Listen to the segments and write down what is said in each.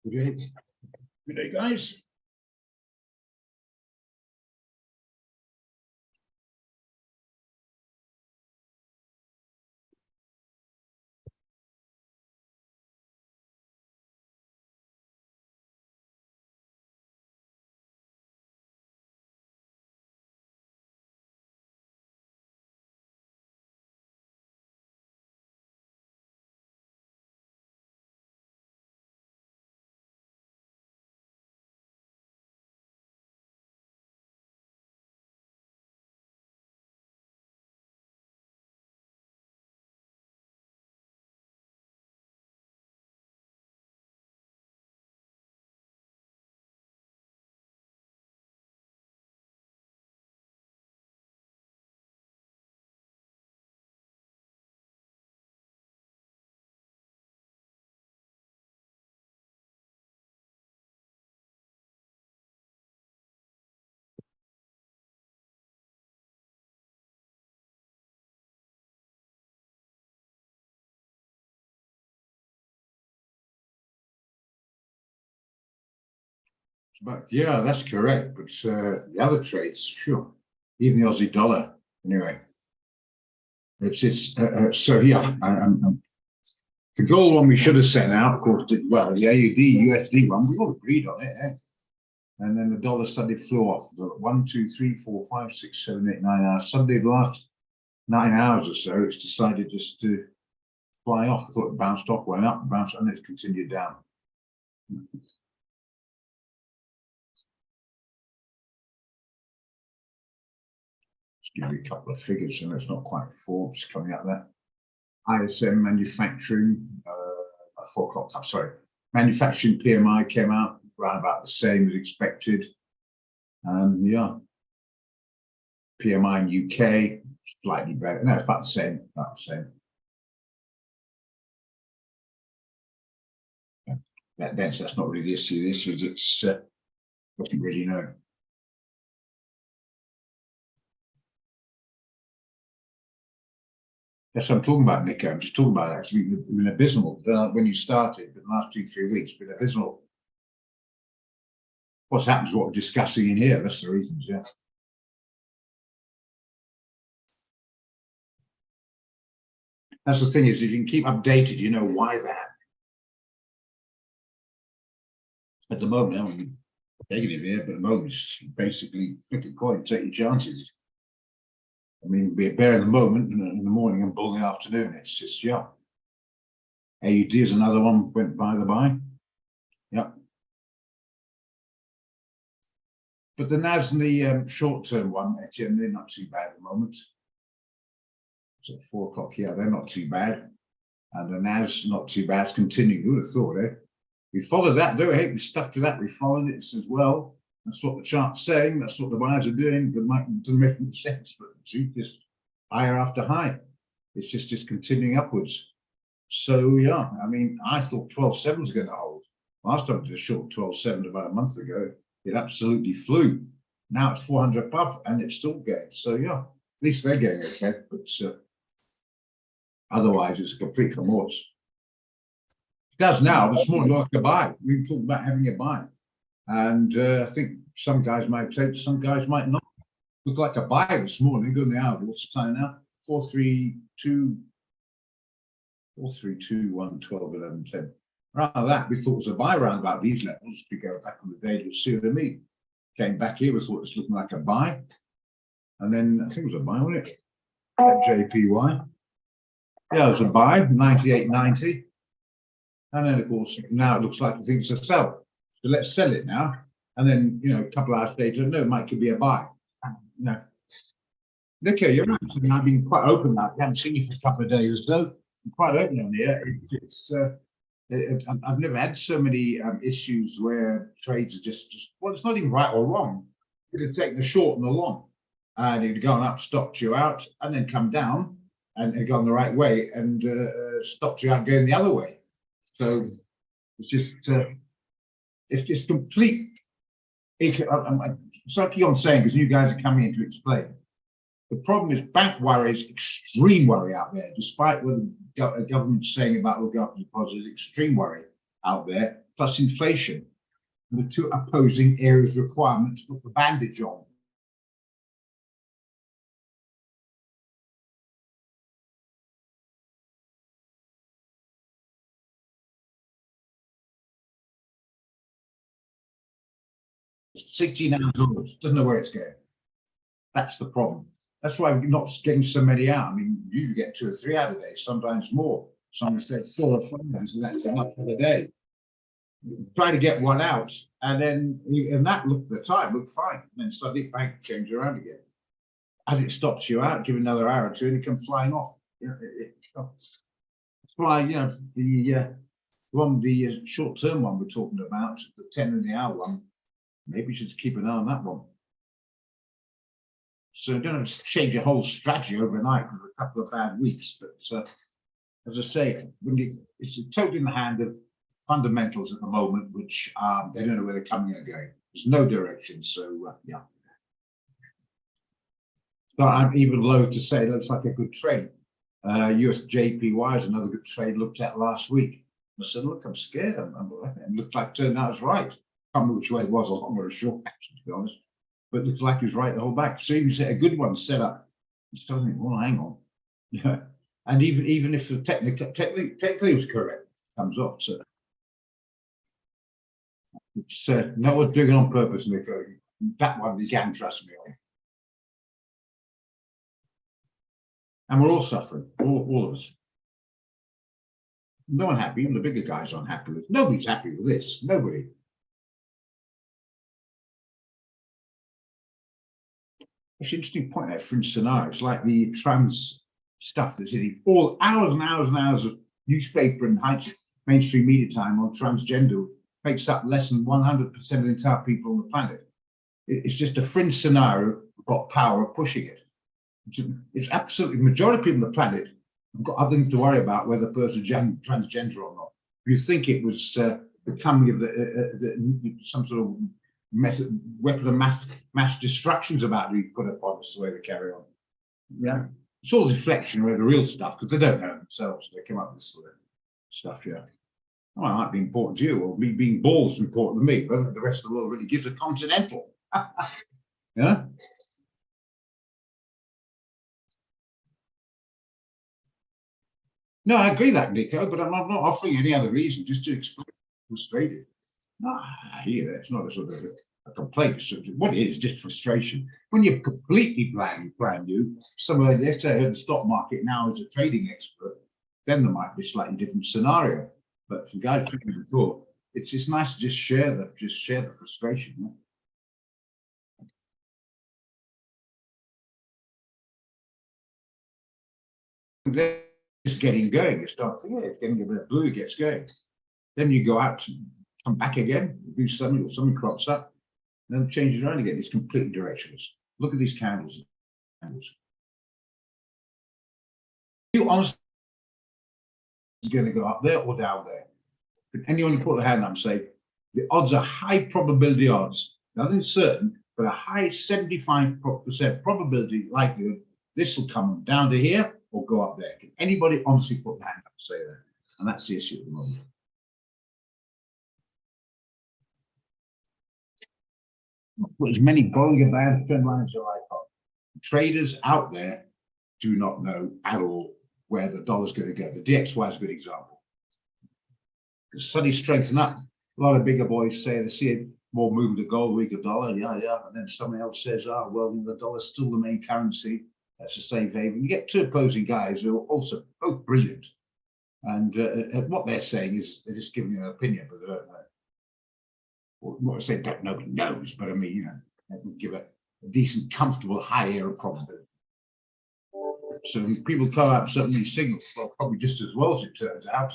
Okay. Good day, guys. But yeah, that's correct. But the other trades, sure, even the Aussie dollar. Anyway, it's so yeah. The goal one we should have sent out, of course, did well. The AUD USD one, we all agreed on it, eh? And then the dollar suddenly flew off. 1, 2, 3, 4, 5, 6, 7, 8, 9 hours. Suddenly, the last 9 hours or so, it's decided just to fly off. I thought it bounced off, went up, bounced, and it's continued down. Just give you a couple of figures, and it's not quite Forbes coming out of that. ISM manufacturing, 4 o'clock. I'm sorry, manufacturing PMI came out around about the same as expected. Yeah, PMI in UK slightly better. No, it's about the same. About the same. That's not really the issue. The issue is it's doesn't really know. That's what I'm talking about, Nico. I'm just talking about actually been abysmal when you started, but the last 2-3 weeks been abysmal. What's happened is what we're discussing in here. That's the reasons, yeah. That's the thing is, if you can keep updated, you know why that. At the moment, I mean, negative here, but at the moment, it's basically flick a coin, take your chances. I mean, be a bear in the moment, and in the morning and bull in the afternoon. It's just, yeah. AUD is another one, went by the by. Yeah. But the NAS and the short-term one, Etienne, they're not too bad at the moment. So 4 o'clock here, they're not too bad. And the NAS, not too bad. It's continuing. You would have thought, eh? We followed that, though. Hey, we stuck to that. We followed it as well. That's what the chart's saying. That's what the buyers are doing. But it doesn't make any sense. But see, just higher after high. It's just continuing upwards. So yeah, I mean, I thought 12.7 was going to hold. Last time I did a short 12.7 about a month ago, it absolutely flew. Now it's 400 above, and it's still going. So yeah, at least they're going okay. But otherwise, it's a complete remorse. It does now, but it's more like a buy. We talked about having a buy. And I think some guys might take, some guys might not. Looked like a buy this morning. Go in the hour. What's the time now? 432, 1, 12, 11, 10. Around that, we thought it was a buy around about these levels. To go back on the day, you'll see what I mean. Came back here, we thought it was looking like a buy. And then I think it was a buy, wasn't it? At JPY. Yeah, it was a buy, 98.90. And then, of course, now it looks like the thing's a sell. So let's sell it now. And then, you know, a couple of hours later, no, it might could be a buy. No. Nico, you're right. I've been quite open now. I haven't seen you for a couple of days, though. I'm quite open on here. I've never had so many issues where trades are just, well, it's not even right or wrong. It would take the short and the long. And it had gone up, stopped you out, and then come down and had gone the right way and stopped you out going the other way. So it's just complete. So I keep on saying, because you guys are coming in to explain. The problem is bank worry is extreme worry out there, despite what the government's saying about will go up deposits, extreme worry out there. plus inflation, and the two opposing areas requirement to put the bandage on. It's 16 hours old, doesn't know where it's going. That's the problem. That's why we're not getting so many out. I mean, you usually get 2 or 3 out a day, sometimes more. Some say 4 or 5, and that's enough for the day. Try to get one out, and then and that looked at the time looked fine. And then suddenly bank change around again. As it stops you out, give another hour or two, and it comes flying off. That's why the short-term one we're talking about, the 10 in the hour one, maybe you should keep an eye on that one. So you don't have to change your whole strategy overnight with a couple of bad weeks. But as I say, it's totally in the hand of fundamentals at the moment, which they don't know where they're coming and going. There's no direction. So yeah. So I'm even loath to say it looks like a good trade. US JPY is another good trade looked at last week. I said, look, I'm scared. It looked like turned out I was right. I can't remember which way it was, a lot more short action, to be honest. But it looks like he was right the whole back. So you say a good one set up. You start thinking, well, hang on. Yeah. And even if the technically was correct, it comes off. So it's not was doing it on purpose, Nico. That one you can trust me on. And we're all suffering, all of us. No one happy, even the bigger guys aren't happy with it. Nobody's happy with this. Nobody. It's an interesting point there, fringe scenarios, like the trans stuff that's in all hours and hours and hours of newspaper and mainstream media time on transgender makes up less than 100% of the entire people on the planet. It's just a fringe scenario, got power of pushing it. It's absolutely, the majority of people on the planet have got other things to worry about, whether the person's transgender or not. You think it was the coming of some sort of weapon of mass destruction's about to be put upon us the way they carry on. Yeah, it's all deflection of the real stuff because they don't know themselves. They come up with this sort of stuff. Yeah, well, it might be important to you, or me being bald is important to me, but the rest of the world really gives a continental. Yeah. No, I agree with that, Nico, but I'm not offering any other reason, just to explain frustrated. No, I hear that. It's not a sort of a complaint. What it is, just frustration. When you're completely brand new, somebody, let's say, the stock market now is a trading expert, then there might be a slightly different scenario. But for guys trading before, it's nice to just share the frustration. Yeah? It's getting going. You start thinking, it's getting a bit of blue, it gets going. Then you go out, come back again, do something, or something crops up, and then it changes around again. It's completely directionless. Look at these candles. You honestly is going to go up there or down there. But anyone who put their hand up and say the odds are high probability odds, nothing certain, but a high 75% probability likelihood this will come down to here or go up there. Can anybody honestly put their hand up and say that? And that's the issue at the moment. Put as many Bollinger trend lines as I like. Traders out there do not know at all where the dollar's going to go. The DXY is a good example. Because suddenly strengthen up. A lot of bigger boys say they see more movement of gold, weaker dollar, yeah. And then somebody else says, oh, well, the dollar's still the main currency. That's a safe haven. You get two opposing guys who are also both brilliant. And what they're saying is they're just giving an opinion, but they don't know. What I say, that nobody knows, but I mean, they would give a decent, comfortable, high air of probability. So people come up certain these signals, well, probably just as well as it turns out.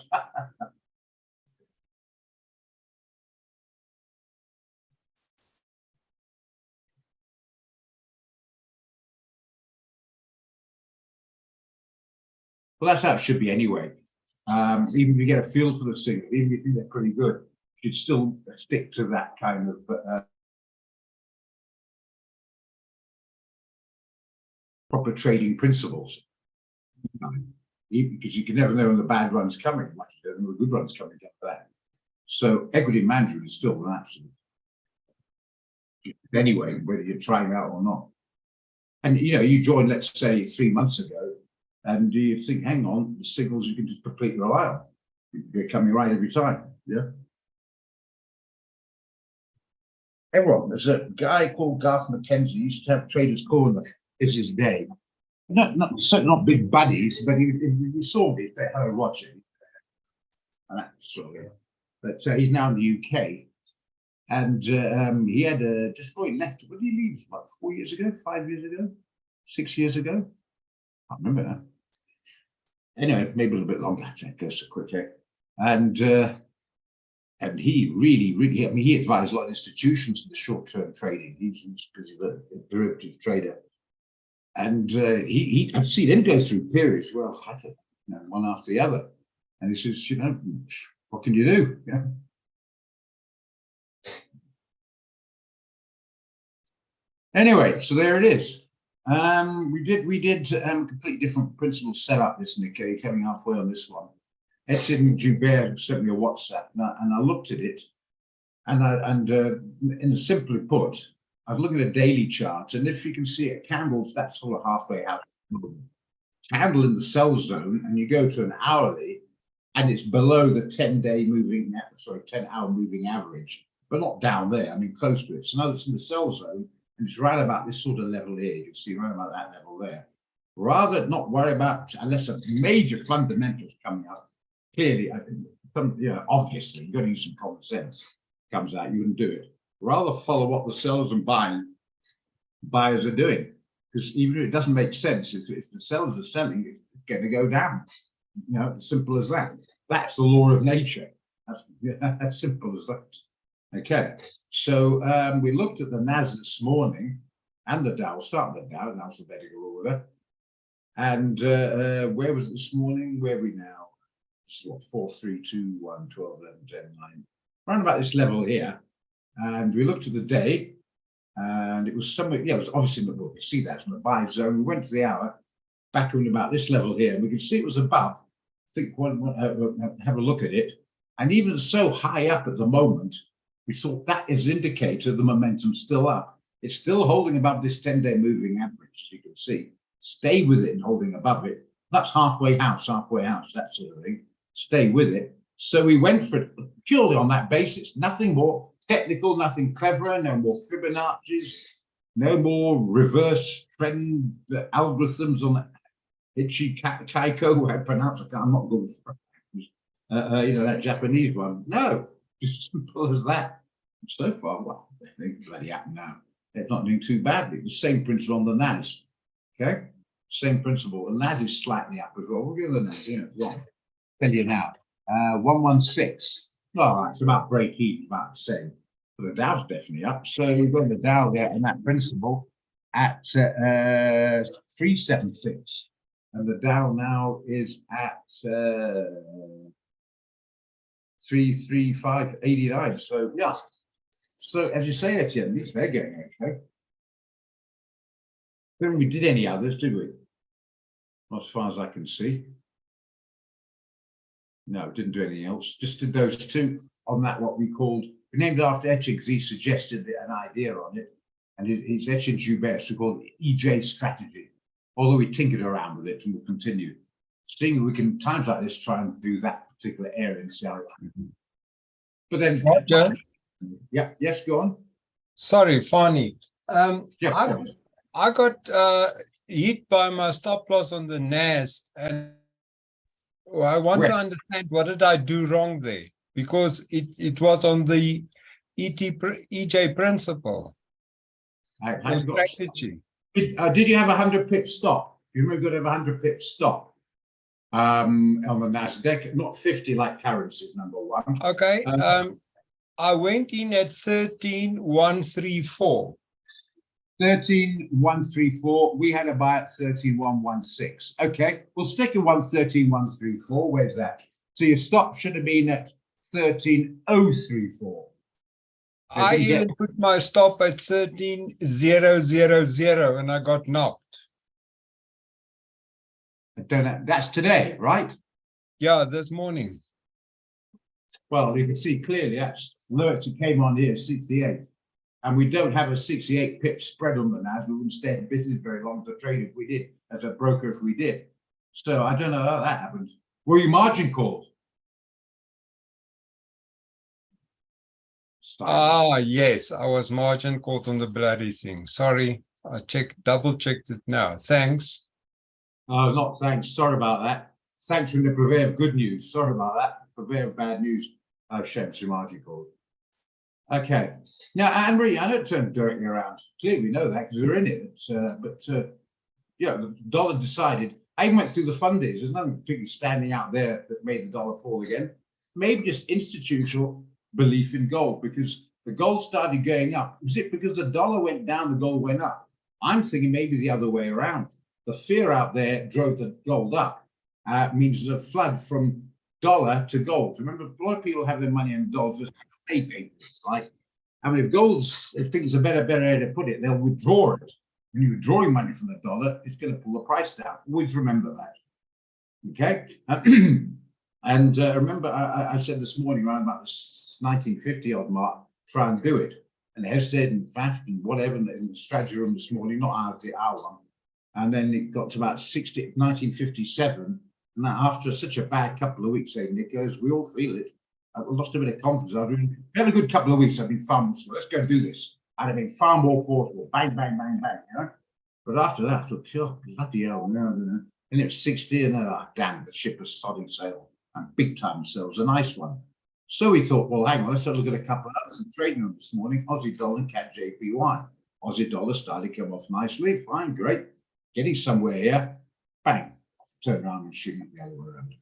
Well, that's how it should be anyway. Even if you get a feel for the signal, even if you think they're pretty good, you'd still stick to that kind of proper trading principles. Because you can never know when the bad run's coming, much you don't know the good run's coming up there. So equity management is still an absolute. Anyway, whether you're trying out or not. And you joined, let's say, 3 months ago, and you think, hang on, the signals you can just completely rely on. They're coming right every time. Yeah. Everyone, there's a guy called Garth McKenzie. He used to have Traders Corner. Is his day. Certainly not big buddies, but he saw me. Say hello, Roger. And that's sort of, but he's now in the UK. And he had just before he left, when did he leave? About 4 years ago, 5 years ago, 6 years ago? I can't remember now. Anyway, maybe a little bit longer. That goes so quick. And he really, I mean, he advised a lot of institutions in the short-term trading. He's a derivative trader. And I've seen him go through periods where one after the other. And he says, what can you do? Yeah. Anyway, so there it is. We did completely different principle setup this, Nikkei, coming halfway on this one. Etienne Joubert sent me a WhatsApp, and I looked at it, and in a simply put, I was looking at a daily chart, and if you can see it, candles, that's sort of halfway out. Candle in the sell zone, and you go to an hourly, and it's below the 10-day moving, 10-hour moving average, but not down there. I mean, close to it. So now it's in the sell zone, and it's right about this sort of level here. You can see right about that level there. Rather not worry about, unless a major fundamentals coming up. Clearly, I think, obviously, you've got to use some common sense. Comes out, you wouldn't do it. Rather follow what the sellers and buyers are doing, because even if it doesn't make sense, if the sellers are selling, it's going to go down. As simple as that. That's the law of nature. That's as simple as that. Okay, so we looked at the NAS this morning and the Dow. Start with the Dow in alphabetical order. And where was it this morning? Where are we now? It's what, 4, 3, 2, 1, 12, 11, 10, 9. Around about this level here. And we looked at the day, and it was somewhere, it was obviously, well, we see that from the buy zone. We went to the hour, back on about this level here, and we can see it was above. I think have a look at it. And even so high up at the moment, we thought that is an indicator the momentum's still up. It's still holding above this 10-day moving average, as you can see. Stay with it and holding above it. That's halfway house, that sort of thing. Stay with it. So we went for it purely on that basis. Nothing more technical, nothing cleverer, no more Fibonacci's, no more reverse trend algorithms on that Ichikaiko, I pronounce it. I'm not good with that Japanese one. No, just simple as that. And so far, well, they bloody happen now. They're not doing too badly. The same principle on the NAS. Okay, same principle. The NAS is slightly up as well. We'll give the NAS, wrong. Tell you now. 116. Well, it's about break even, about the same. But the Dow's definitely up. So we've got the Dow there in that principle at 376. And the Dow now is at 335.89. So yeah. So as you say, Etienne, at least they're going okay. Then we did any others, did we? Not as far as I can see. No, didn't do anything else. Just did those two on that, what we called, we named after Etienne because he suggested an idea on it. And it's Etienne Joubert, so called EJ strategy. Although we tinkered around with it and we'll continue. Seeing that we can, times like this, try and do that particular area and see how it can. But then, Roger? Yeah, yes, go on. Sorry, Fani. Yeah, I got hit by my stop loss on the NAS, and I want to understand what did I do wrong there, because it was on the EJ principle or strategy. Did you have 100 pip stop? You remember you got to have 100 pip stop on the Nasdaq, not 50 like currencies, number one. Okay. I went in at 13,134. 13,134. We had a buy at 13,116. Okay, we'll stick at 13,134. Where's that? So your stop should have been at 13,034. I even put my stop at 13,000 and I got knocked. I don't know. That's today, right? Yeah, this morning. Well, you can see clearly that's lowest it came on here, 68. And we don't have a 68 pip spread on the NAS. We wouldn't stay in business very long to trade if we did, as a broker if we did. So I don't know how that happened. Were you margin called? Ah, yes, I was margin called on the bloody thing. Sorry, I double checked it now. Thanks. Oh, not thanks. Sorry about that. Thanks for the purveyor of good news. Sorry about that. Purveyor of bad news. Oh, Shem's margin called. Okay. Now, Anne-Marie, I don't turn directly around. Clearly, we know that because we're in it. Yeah, the dollar decided. I even went through the fund days. There's nothing particularly standing out there that made the dollar fall again. Maybe just institutional belief in gold, because the gold started going up. Was it because the dollar went down, the gold went up? I'm thinking maybe the other way around. The fear out there drove the gold up. Means there's a flood from dollar to gold. Remember, a lot of people have their money in dollars for saving, right? I mean, if things are better way to put it, they'll withdraw it. When you're withdrawing money from the dollar, it's going to pull the price down. Always remember that. Okay. And remember, I said this morning around about the 1950 odd mark, try and do it. And hesitated and fashed and whatever in the strategy room this morning, not our one. And then it got to about 1957. And after such a bad couple of weeks, Nick, as we all feel it, I lost a bit of confidence. We had a good couple of weeks. I've been far more, let's go do this. I'd have been far more forceful, bang, bang, bang, bang, you know. But after that, I thought, oh, bloody hell, no. And it was 60, and then, damn, the ship was sodding sail. And big time sales, a nice one. So we thought, well, hang on, let's have a look at a couple of others. I'm trading them this morning, Aussie dollar and CAD JPY. Aussie dollar started to come off nicely, fine, great. Getting somewhere here, bang, turn around and shoot it the other way around.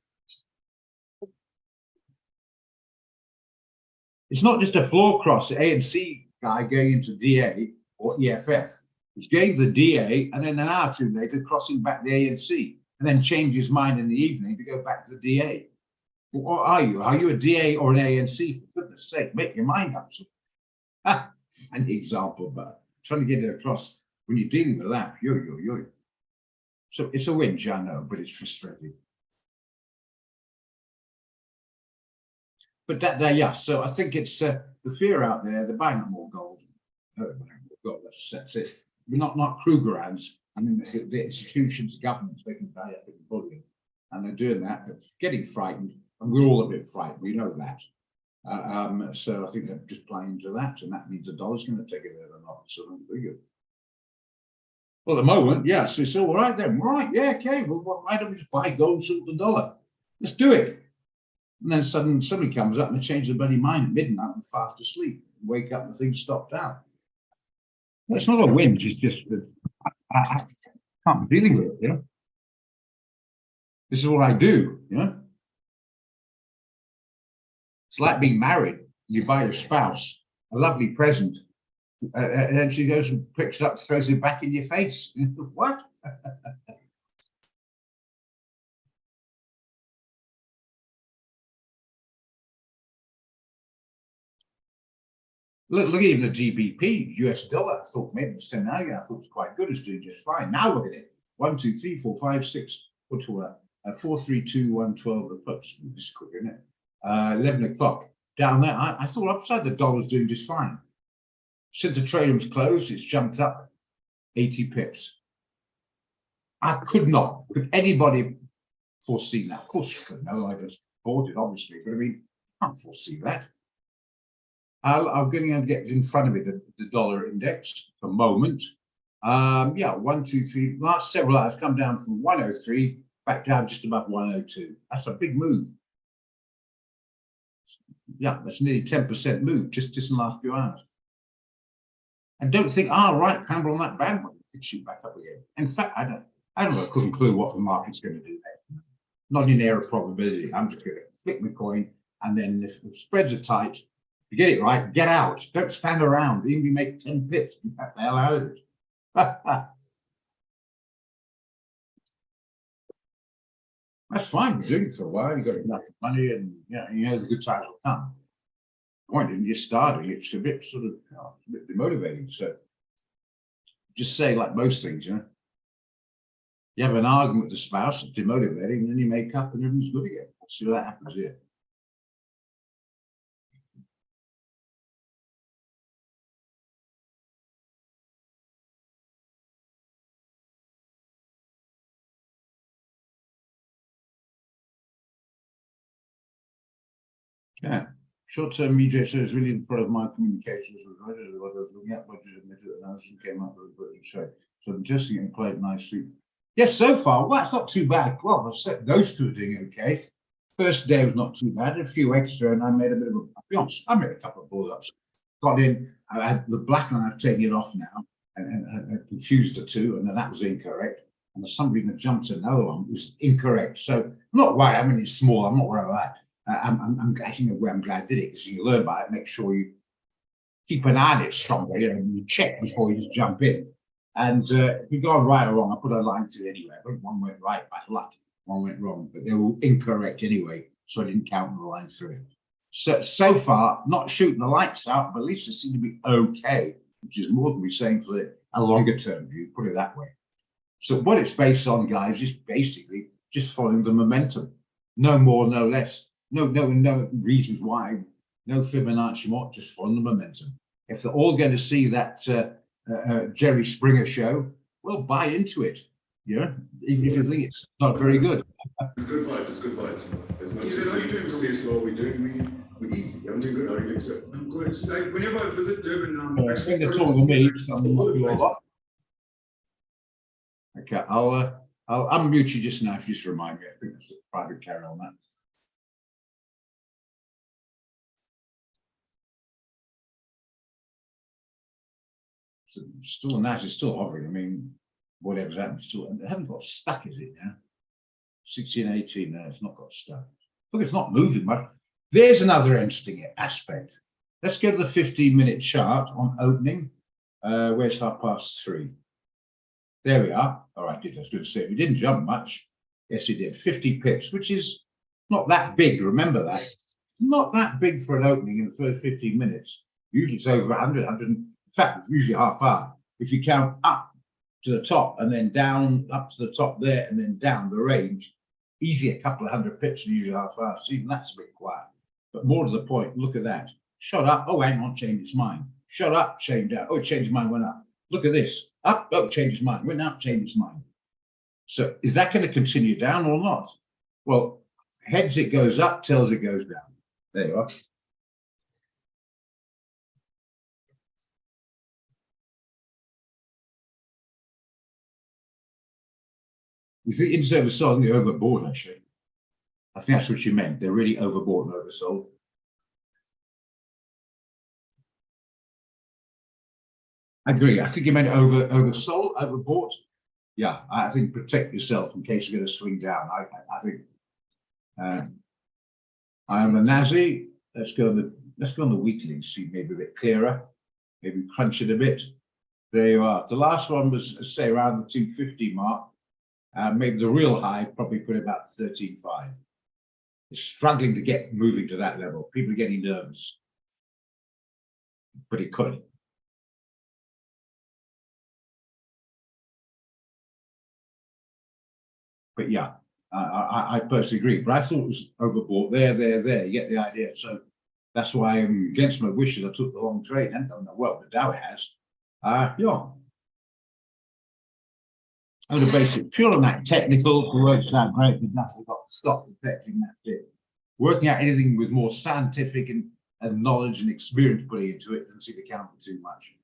It's not just a floor cross, the ANC guy going into DA or EFF. He's going to the DA and then an hour or two later crossing back the ANC and then change his mind in the evening to go back to the DA. What are you? Are you a DA or an ANC? For goodness sake, make your mind up. An example, but trying to get it across when you're dealing with that. Yo. So it's a whinge, I know, but it's frustrating. But yeah, so I think it's the fear out there. They're buying up more gold. That's it. We're not Krugerrands. I mean, the institutions, governments, they can buy up in bullion. And they're doing that. They're getting frightened. And we're all a bit frightened. We know that. So I think they're just playing into that. And that means the dollar's going to take it there or not. So very good. Well, at the moment, yeah. So it's all right then. Right. Yeah. Okay. Well, why don't we just buy gold and sort the dollar? Let's do it. And then suddenly somebody comes up and they change their bloody mind at midnight and fast asleep. Wake up and the thing stopped out. Well, it's not a whinge. It's just that I can't be dealing with it, you know. This is what I do, you know. It's like being married. You buy your spouse a lovely present, and then she goes and picks it up, throws it back in your face. What? Look at even the GBP, US dollar. I thought maybe the scenario I thought was quite good. It's doing just fine. Now look at it. 1, 2, 3, 4, 5, 6. What's all that? 4, 3, 2, 1, 12. This is quick, isn't it? 11 o'clock down there. I thought upside the dollar's doing just fine. Since the trade was closed, it's jumped up 80 pips. Could anybody foresee that? Of course you could. No, I just bought it, obviously, but I mean, I can't foresee that. I'm going to get in front of it, the dollar index for a moment. Yeah, 1, 2, 3. Last several hours come down from 103 back down just above 102. That's a big move. Yeah, that's nearly 10% move just in the last few hours. And don't think, right, Campbell on that bandwagon could shoot back up again. In fact, I don't have a clue what the market's going to do there. Not in the air of probability. I'm just going to flick my coin, and then if the spreads are tight, you get it right, get out. Don't stand around. Even if you make 10 pips, get the hell out of it. That's fine. You're doing it for a while. You've got enough money, and you know the good times will come. The point in just starting, it's a bit sort of a bit demotivating. So just say, like most things, you have an argument with the spouse, it's demotivating, and then you make up and everything's good again. We'll see what happens here. Yeah. Short-term media is really the product of my communications with what I was looking at, budget and analysis came up with a British trade. So I'm just getting played nicely. Yes, so far, well, it's not too bad. Well, those two are doing okay. First day was not too bad, a few extra, and I made a bit of I'll be honest, I made a couple of balls ups. Got in, I had the black line, I've taken it off now, and confused the two, and then that was incorrect. And for some reason, I jumped to another one, which was incorrect. So I'm not worried, I mean, it's small, I'm not worried about that. I'm glad I did it because you learn by it. Make sure you keep an eye on it stronger. You know, you check before you just jump in. And if you go right or wrong, I put a line to it anyway. I think one went right by luck, one went wrong, but they were incorrect anyway, so I didn't count the line through. So far, not shooting the lights out, but at least it seemed to be okay, which is more than we're saying for a longer term view. Put it that way. So what it's based on, guys, is basically just following the momentum. No more, no less. No reasons why, no Fibonacci more, just follow the momentum. If they're all going to see that Jerry Springer show, well, buy into it. Yeah, even if you think it's not very good. It's good fight. It's good fight. There's no see slow. We're easy. I'm doing good. How are you doing, sir? I'm good. Like whenever I visit Durban, I think they're talking to me, so I'm not doing a lot. Okay, I'll unmute you just now if you just remind me. I think there's a private carry on that. So still, NAS is still hovering. I mean, whatever's happened, still, and they haven't got stuck, is it now? 16, 18, no, it's not got stuck. Look, it's not moving much. There's another interesting aspect. Let's go to the 15-minute chart on opening. Where's 3:30? There we are. All right, I was going to say, we didn't jump much. Yes, it did. 50 pips, which is not that big. Remember that. Not that big for an opening in the first 15 minutes. Usually it's over 100, 100. In fact, it's usually half hour. If you count up to the top and then down, up to the top there, and then down the range, easy a couple of 100 pips and usually half hour. So even that's a bit quiet. But more to the point, look at that. Shot up. Oh, hang on, changed its mind. Shot up, changed down. Oh, it changed its mind, went up. Look at this. Up, oh, changed its mind. Went up, changed its mind. So is that going to continue down or not? Well, heads it goes up, tails it goes down. There you are. You see, in service sold, they're overbought, actually. I think that's what you meant. They're really overbought and oversold. I agree. I think you meant oversold, overbought. Yeah, I think protect yourself in case you're going to swing down. I think I am a Nazi. Let's go on the weekly and see maybe a bit clearer. Maybe crunch it a bit. There you are. The last one was, say, around the 250 mark. Maybe the real high, probably put about 13.5. It's struggling to get moving to that level. People are getting nervous. But it could. But yeah, I personally agree. But I thought it was overbought. There. You get the idea. So that's why I'm against my wishes. I took the long trade. And I don't know well, the Dow has. Yeah. I'm going to base it pure on that technical. The works out great, but nothing got to stop affecting that bit. Working out anything with more scientific and knowledge and experience putting into it doesn't seem to count for too much.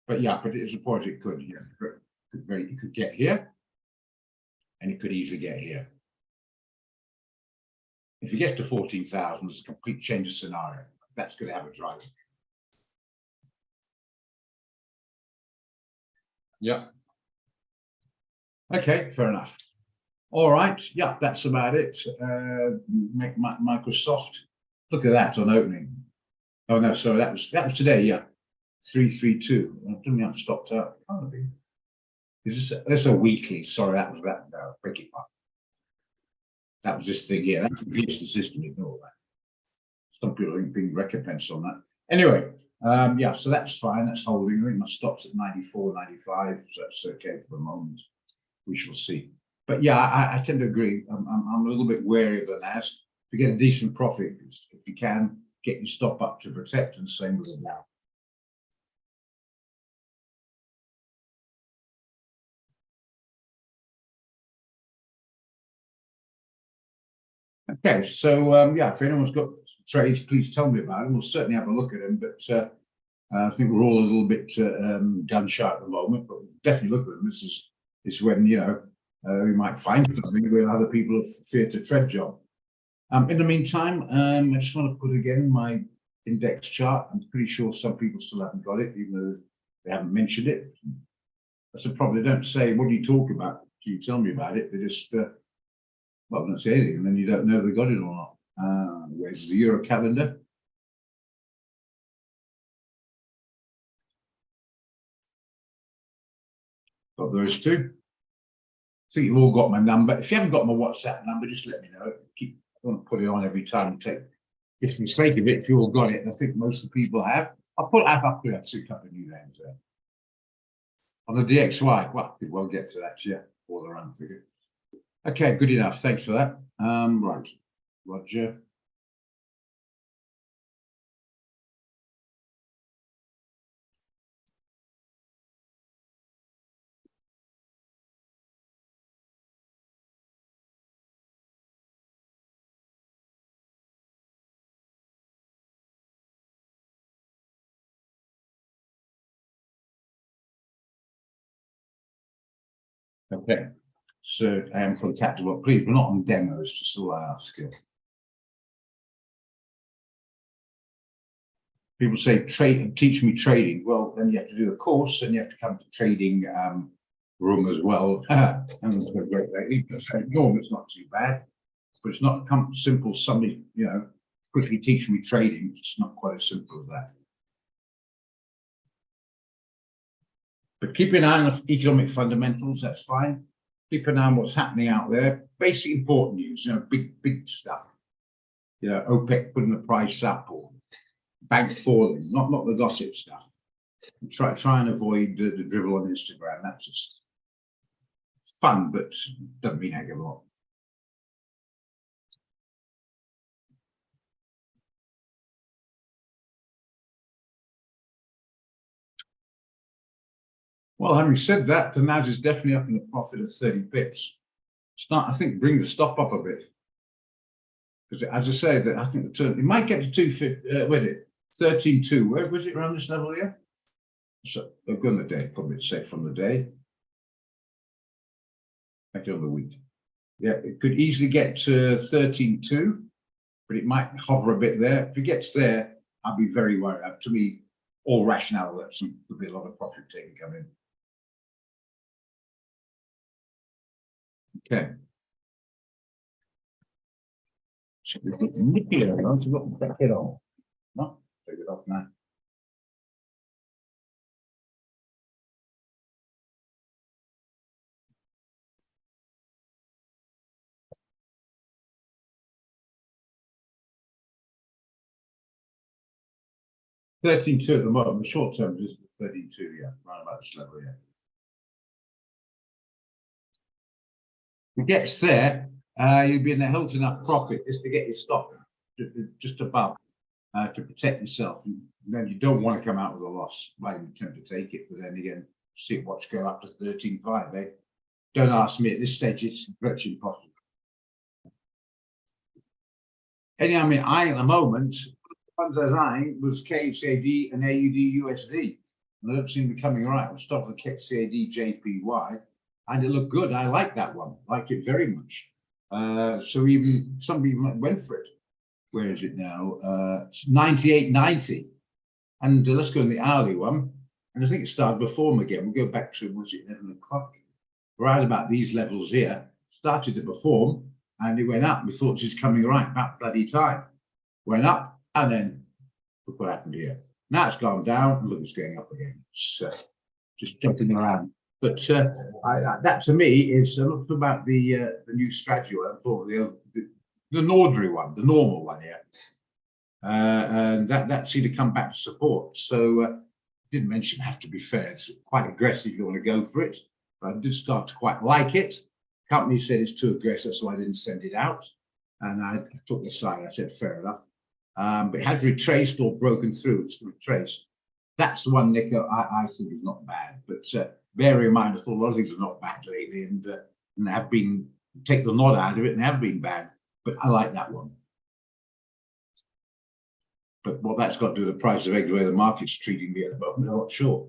But yeah, but it's a point it could, you know, it could get here, and it could easily get here. If it gets to 14,000, it's a complete change of scenario. That's going to have a drive. Yeah. Okay, fair enough. All right. Yeah, that's about it. Microsoft. Look at that on opening. Oh no, sorry, that was today. Yeah, 332. I don't think I've stopped out. Is this a weekly? Sorry, that was that. No, break it up. That was this thing here. That's the system. Ignore that. Some people are being recompensed on that. Anyway, yeah, so that's fine. That's holding. I think my stop's at 94, 95. So that's okay for the moment. We shall see. But yeah, I tend to agree. I'm a little bit wary of the NAS. To get a decent profit, if you can, get your stop up to protect, and same with it now. Okay, so yeah, if anyone's got trades, please tell me about them. We'll certainly have a look at them, but I think we're all a little bit gun shy at the moment, but we'll definitely look at them. This is when, you know, we might find something where other people have feared to tread job. In the meantime, I just want to put again my index chart. I'm pretty sure some people still haven't got it, even though they haven't mentioned it. That's the problem. They don't say, what do you talk about? Can you tell me about it? They just, well, don't say anything, and then you don't know if they got it or not. Where's the Euro calendar? Got those two. I think you've all got my number. If you haven't got my WhatsApp number, just let me know. I want to put it on every time. Just for the sake of it, if you all got it, and I think most of the people have. I'll put up there. I'll see a couple of new names there. On the DXY, well, we'll get to that, yeah, all around figure. Okay, good enough. Thanks for that. Right, Roger. Okay, so I am contactable. Please, we're not on demos, just all I ask you. People say teach me trading. Well, then you have to do a course, and you have to come to trading room as well. And it's been great lately. Norm, it's not too bad, but it's not simple. Somebody, you know, quickly teach me trading. It's not quite as simple as that. But keep an eye on the economic fundamentals, that's fine. Keep an eye on what's happening out there. Basic important news, you know, big stuff. You know, OPEC putting the price up or banks falling, not the gossip stuff. Try and avoid the dribble on Instagram. That's just fun, but doesn't mean heck of a lot. Well, having said that, the NAS is definitely up in a profit of 30 pips. I think, bring the stop up a bit. Because as I said, I think the turn, it might get to 250, with it, 13.2. Where was it around this level here? So I've gone the day, probably safe from the day. Actually on the week. Yeah, it could easily get to 13.2, but it might hover a bit there. If it gets there, I'll be very worried. To me, all rationale, there'll be a lot of profit taking come in. Okay. Should be nippy around, so we've got to back it on. No, take it off now. $13.2 at the moment. The short term is $13.2, yeah, around about this level, yeah. If it gets there, you'll be in a healthy enough profit just to get your stop just above to protect yourself. And then you don't want to come out with a loss. Might even attempt to take it, but then again, see watch go up to 13.5. Eh? Don't ask me at this stage; it's virtually impossible. Anyhow, I mean, at the moment, funds I was eyeing was KCAD and AUD USD, and I don't seem to be coming right. I'll stop the KCAD JPY. And it looked good. I like that one. Liked it very much. So even somebody went for it. Where is it now? It's 98.90. And let's go in the hourly one. And I think it started to perform again. We'll go back to, was it 11 o'clock? Right about these levels here. Started to perform and it went up. We thought it was coming right about bloody time. Went up and then look what happened here. Now it's gone down and look, it's going up again. It's just jumping around. But that to me is look about the new strategy one. I thought the Nordry one, the normal one here, and that seemed to come back to support. So didn't mention, have to be fair, it's quite aggressive. You want to go for it, but I did start to quite like it. Company said it's too aggressive, so I didn't send it out. And I took the sign. I said, fair enough. But it has retraced or broken through. It's retraced. That's the one, Nico, I think is not bad. But bear in mind, I thought a lot of things are not bad lately, and they have been, take the nod out of it, and they have been bad. But I like that one. But what that's got to do with the price of eggs, the way the market's treating me at the moment, I'm not sure.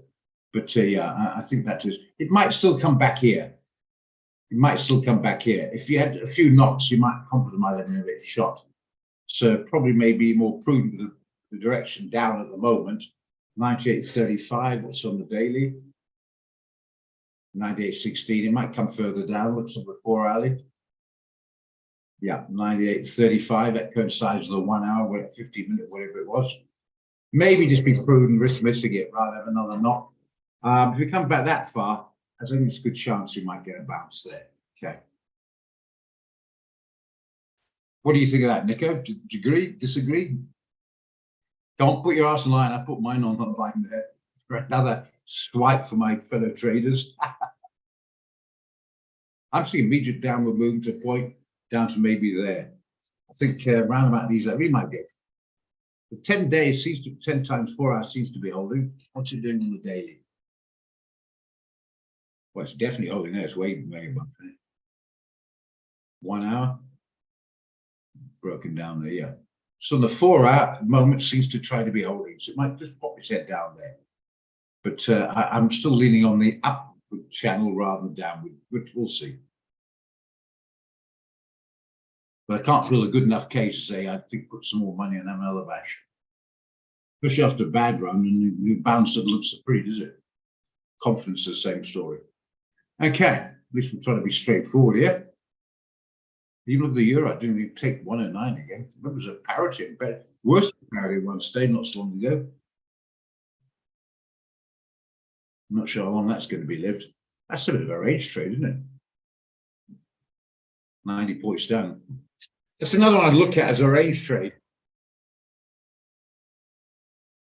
But yeah, I think that is, it might still come back here. It might still come back here. If you had a few knocks, you might compromise having a bit shot. So probably maybe more prudent with the direction down at the moment. 98.35, what's on the daily? 98.16, it might come further down. What's on the 4 hourly? Yeah, 98.35, that coincides with the 1 hour, 15-minute, whatever it was. Maybe just be prudent, risk missing it rather than another knock. If we come back that far, I think it's a good chance you might get a bounce there. Okay. What do you think of that, Nico? Do you agree? Disagree? Don't put your arse in line. I put mine on the line there for another swipe for my fellow traders. I'm seeing immediate downward movement to a point down to maybe there. I think around about these, we might get. The 10 days seems to, 10 times 4 hours seems to be holding. What's it doing on the daily? Well, it's definitely holding there. It's way above there. 1 hour. Broken down there, yeah. So the 4 hour moment seems to try to be holding. So it might just pop its head down there. But I'm still leaning on the upward channel rather than downward, which we'll see. But I can't feel a good enough case to say I think put some more money on another bash. Especially after a bad run and the bounce that looks so pretty, does it? Confidence is the same story. Okay, at least we're trying to be straightforward here. Even with the euro, I didn't even take 109 again. It was a parity, but worse than parity one stage not so long ago. I'm not sure how long that's going to be lived. That's a bit of a range trade, isn't it? 90 points down. That's another one I'd look at as a range trade.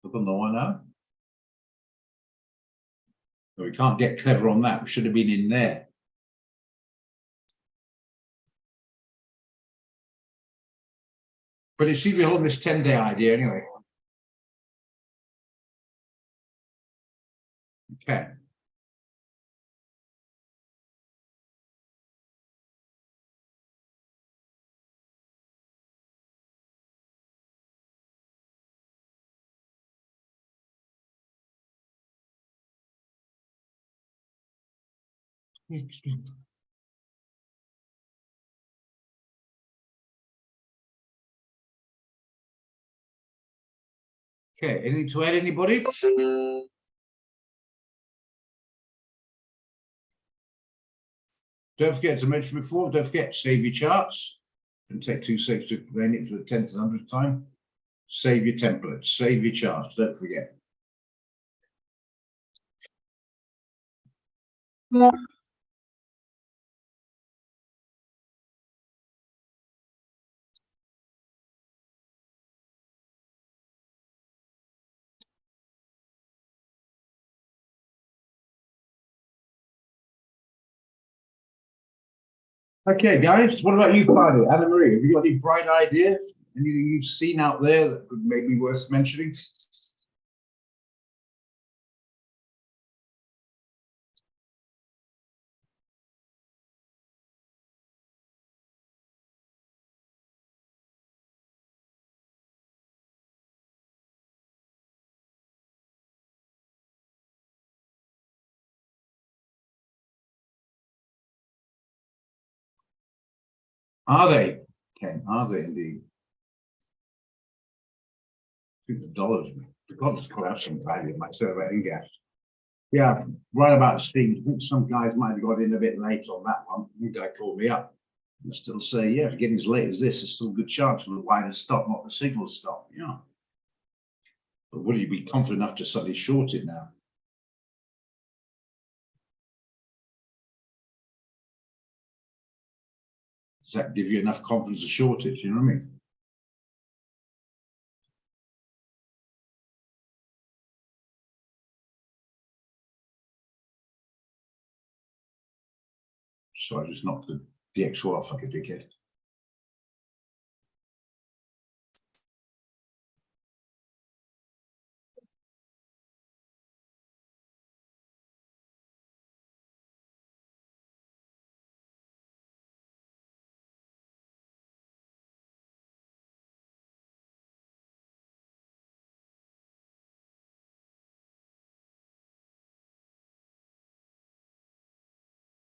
Look on the 1 hour. So we can't get clever on that. We should have been in there. But it seems to be holding this 10-day idea anyway. Okay. Okay, anything to add, anybody? Don't forget to mention before, don't forget, save your charts. And take 2 seconds to run it for the 10th and 100th time. Save your templates, save your charts, don't forget. Yeah. Okay, guys, what about you, Cardi? Anna Marie, have you got any bright ideas? Anything you've seen out there that would maybe be worth mentioning? Are they, Ken? Are they indeed? I think the dollars, the dollars could have some value myself, I think, gas. Yeah, right about Steve. I think some guys might have got in a bit late on that one. One guy called me up and still say, yeah, getting as late as this is still a good chance for the wider stop, not the signal stop. Yeah. But will you be confident enough to suddenly short it now? Does that give you enough confidence to short it? You know what I mean? So I just knocked the DXY off like a dickhead.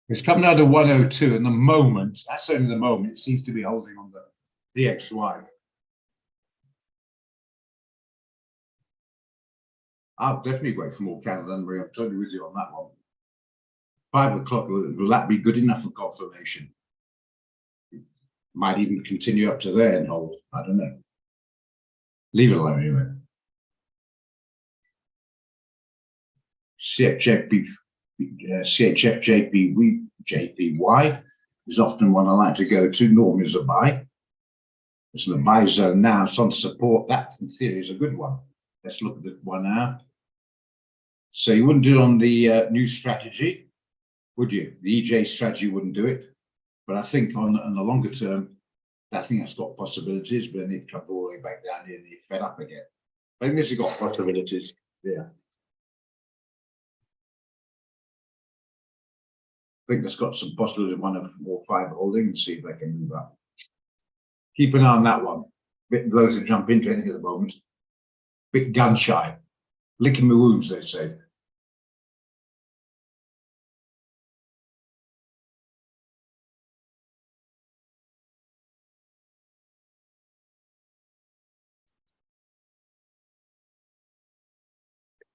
It's coming out of 102 in the moment. That's only the moment. It seems to be holding on the DXY. I'll definitely wait for more candles, Anne-Marie. I'm totally with you on that one. 5 o'clock, will that be good enough for confirmation? Might even continue up to there and hold. I don't know. Leave it alone anyway. CHFJPY is often one I like to go to. Normally is a buy. It's the buy zone now. It's on support. That in theory is a good one. Let's look at the 1 hour. So you wouldn't do it on the new strategy, would you? The EJ strategy wouldn't do it. But I think on the longer term, I think that's got possibilities, but then it comes all the way back down here and you're fed up again. I think this has got possibilities. Yeah. I think that's got some possibilities of 1 or 5 holding and see if they can move up. Keep an eye on that one. Bit low to jump into anything at the moment. Bit gun shy. Licking the wounds, they say.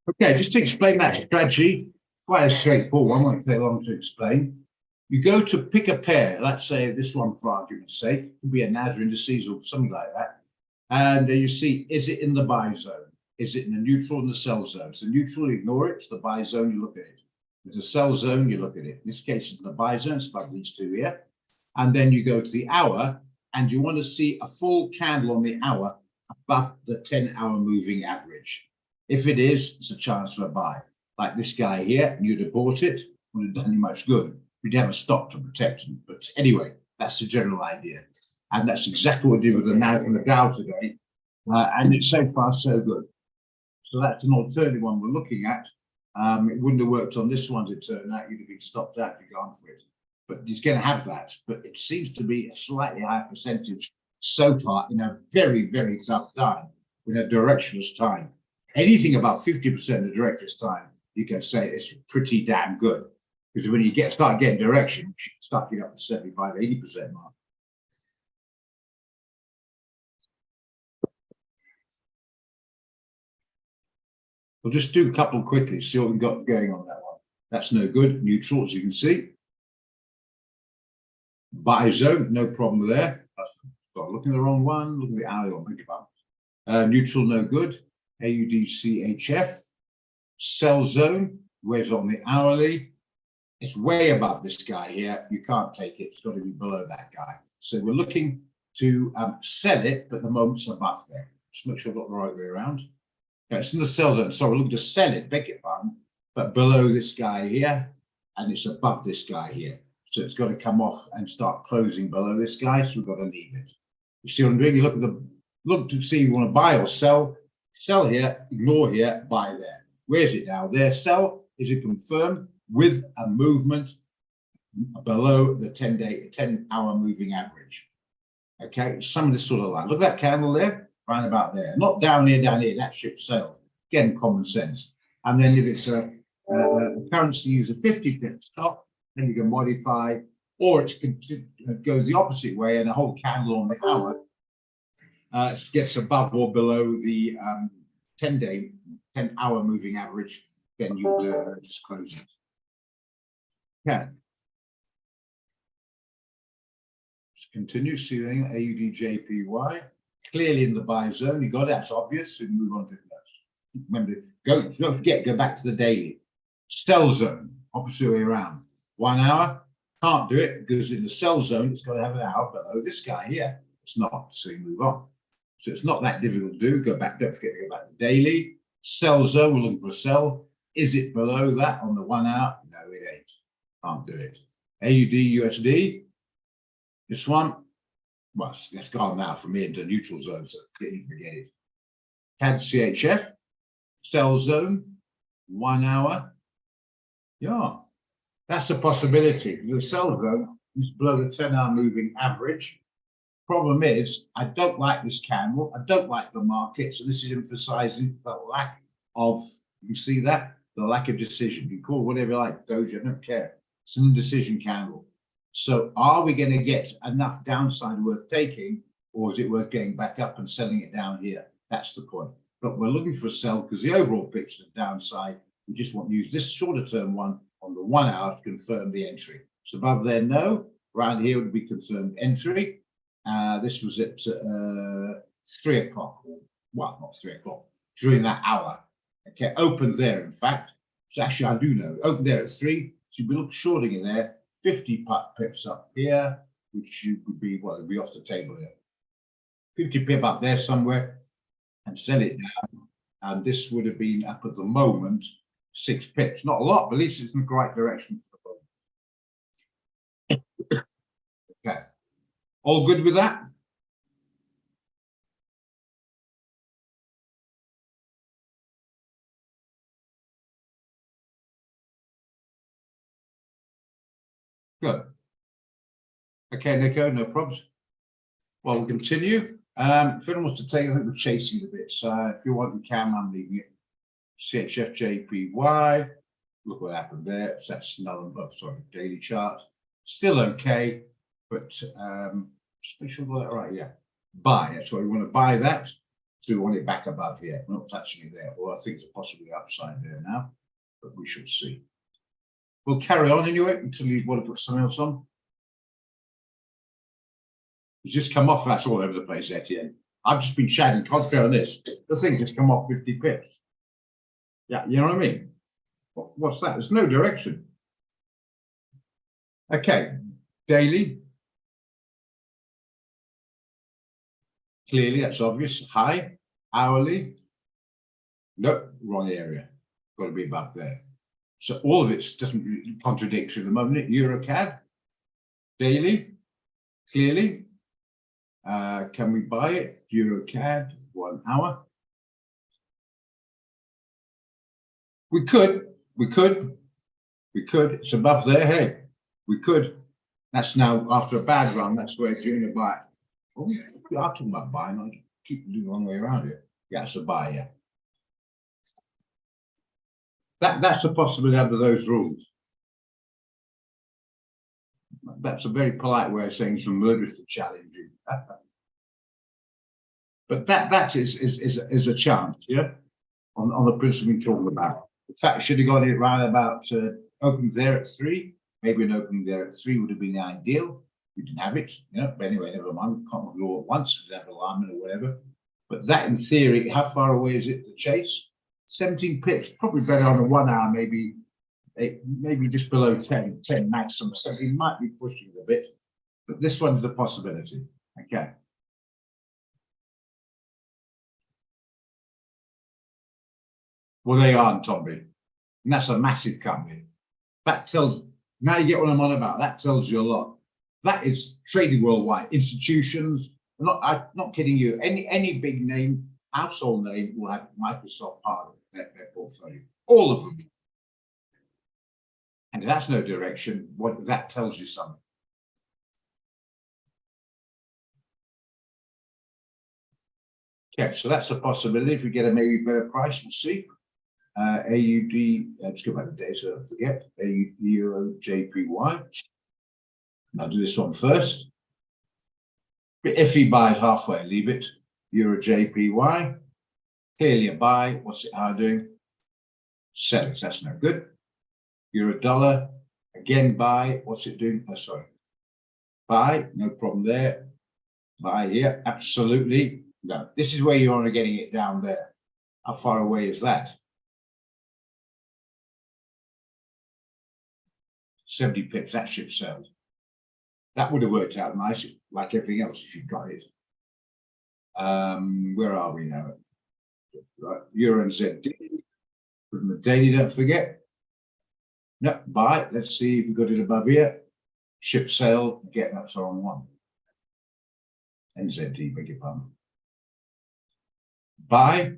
Okay, just to explain that strategy, quite a straightforward one, won't take long to explain. You go to pick a pair, let's say this one for argument's sake, it could be a NASDAQ indices or something like that. And then you see, is it in the buy zone? Is it in the neutral and the sell zone? So neutral, ignore it. It's the buy zone, you look at it. If it's a sell zone, you look at it. In this case, it's the buy zone, it's like these two here. And then you go to the hour, and you want to see a full candle on the hour above the 10-hour moving average. If it is, it's a chance for a buy. Like this guy here, and you'd have bought it, wouldn't have done you much good. We'd have a stop to protect him. But anyway, that's the general idea. And that's exactly what we did with the NASDAQ and the Dow today. And it's so far so good. So that's an alternative one we're looking at. It wouldn't have worked on this one to turn out. You'd have been stopped out to go on for it. But he's going to have that. But it seems to be a slightly higher percentage so far in a very, very tough time, in a directionless time. Anything about 50% of the directionless time, you can say it's pretty damn good. Because when you start getting direction, you start getting up to 75, 80% mark. We'll just do a couple quickly, see what we've got going on that one. That's no good. Neutral, as you can see. Buy zone, no problem there. Start looking at the wrong one. Look at the hourly one. Beg your pardon. Neutral, no good. AUDCHF. Sell zone, where's on the hourly? It's way above this guy here. You can't take it. It's got to be below that guy. So we're looking to sell it, but the moment's above there. Just make sure I've got the right way around. Yeah, it's in the sell zone. So we're looking to sell it, beg your pardon, but below this guy here, and it's above this guy here. So it's got to come off and start closing below this guy. So we've got to leave it. You see what I'm doing? You look to see if you want to buy or sell. Sell here, ignore here, buy there. Where's it now? There, sell. Is it confirmed with a movement below the 10-hour moving average? Okay, some of this sort of line. Look at that candle there, right about there. Not down here, that ship sailed. Again, common sense. And then if it's a currency use a 50-pip stop, then you can modify, or it goes the opposite way and a whole candle on the hour gets above or below the 10-hour moving average, then you just close it. Okay. Let's continue. See AUDJPY. Clearly in the buy zone. You got it. That's obvious. So we move on to the next. Remember, don't forget, go back to the daily. Sell zone, opposite way around. 1 hour. Can't do it because in the sell zone, it's got to have an hour below this guy here. It's not. So you move on. So it's not that difficult to do. Go back. Don't forget to go back to daily. Sell zone. We're looking for a sell. Is it below that on the 1 hour? No, it ain't. Can't do it. AUD USD. This one, well, it's gone now from here into neutral zone, so clearly forget it. CAD CHF, sell zone, 1 hour. Yeah, that's a possibility. The sell zone is below the 10-hour moving average. Problem is, I don't like this candle. I don't like the market. So this is emphasizing the lack of, you see that? The lack of decision. You call it whatever you like, doji, I don't care. It's an indecision candle. So are we going to get enough downside worth taking, or is it worth getting back up and selling it down here? That's the point. But we're looking for a sell because the overall picture of downside, we just want to use this shorter term one on the 1 hour to confirm the entry. So above there, no. Around here would be confirmed entry. This was at 3 o'clock. Well, not 3 o'clock, during that hour. Okay, opened there, in fact. So actually, I do know. Opened there at 3. So you'd be looking shorting in there. 50 pips up here, which you could be, well, it'd be off the table here. 50 pip up there somewhere and sell it down. And this would have been up at the moment 6 pips. Not a lot, but at least it's in the right direction for the moment. Okay. All good with that? Good. Okay, Nico, no problems. Well, we'll continue. If anyone wants to take, I think we're chasing it a bit. So if you want, you can, I'm leaving it. CHF JPY. Look what happened there. So that's null and sorry, daily chart. Still okay, but just make sure we've got that right. Yeah. Buy. So we want to buy that. So we want it back above here. We're not touching it there. Well, I think it's possibly upside there now, but we should see. We'll carry on anyway until you want to put something else on. It's just come off. That's all over the place, Etienne. I've just been chatting. Concentrate on this. The thing just come off 50 pips. Yeah, you know what I mean? What's that? There's no direction. Okay, daily. Clearly, that's obvious. High, hourly. Nope, wrong area. Got to be above there. So all of it doesn't contradict at the moment. EuroCAD, daily, clearly. Can we buy it? EuroCAD, 1 hour. We could. It's above there. Hey, we could. That's now after a bad run. That's where it's doing a buy. Oh, we are talking about buying. I keep doing the wrong way around here. Yeah, it's a buy. Yeah. That's a possibility under those rules. That's a very polite way of saying some murderous challenging. But that is a chance, yeah, on the principle we're talking about. In fact, should have got it right about opening there at 3. Maybe an opening there at 3 would have been ideal. We didn't have it, you know. But anyway, never mind. We can't go at once. We have alignment or whatever. But that, in theory, how far away is it to chase? 17 pips, probably better on a 1 hour, maybe just below 10 maximum. So we might be pushing it a bit, but this one's a possibility. Okay. Well, they aren't, Tommy. And that's a massive company. That tells, now you get what I'm on about. That tells you a lot. That is trading worldwide. Institutions, I'm not kidding you. Any big name, household name will have Microsoft part of their portfolio. All of them. And that's no direction. What that tells you something. Okay, so that's a possibility. If we get a maybe better price, we'll see. AUD, let's go back to data, forget. AUD Euro JPY. I'll do this one first. If he buys halfway, leave it. Euro JPY. Clearly a buy. What's it doing? Sell it. That's no good. Euro dollar. Again, buy. What's it doing? Oh, sorry. Buy. No problem there. Buy here. Absolutely. No. This is where you want to getting it down there. How far away is that? 70 pips. That ship sells. That would have worked out nice, like everything else if you got it. Where are we now? Right, Euro and ZD. From the daily, don't forget. No, buy. Let's see if we got it above here. ship sail, get that's on one. NZD, beg your pardon. Buy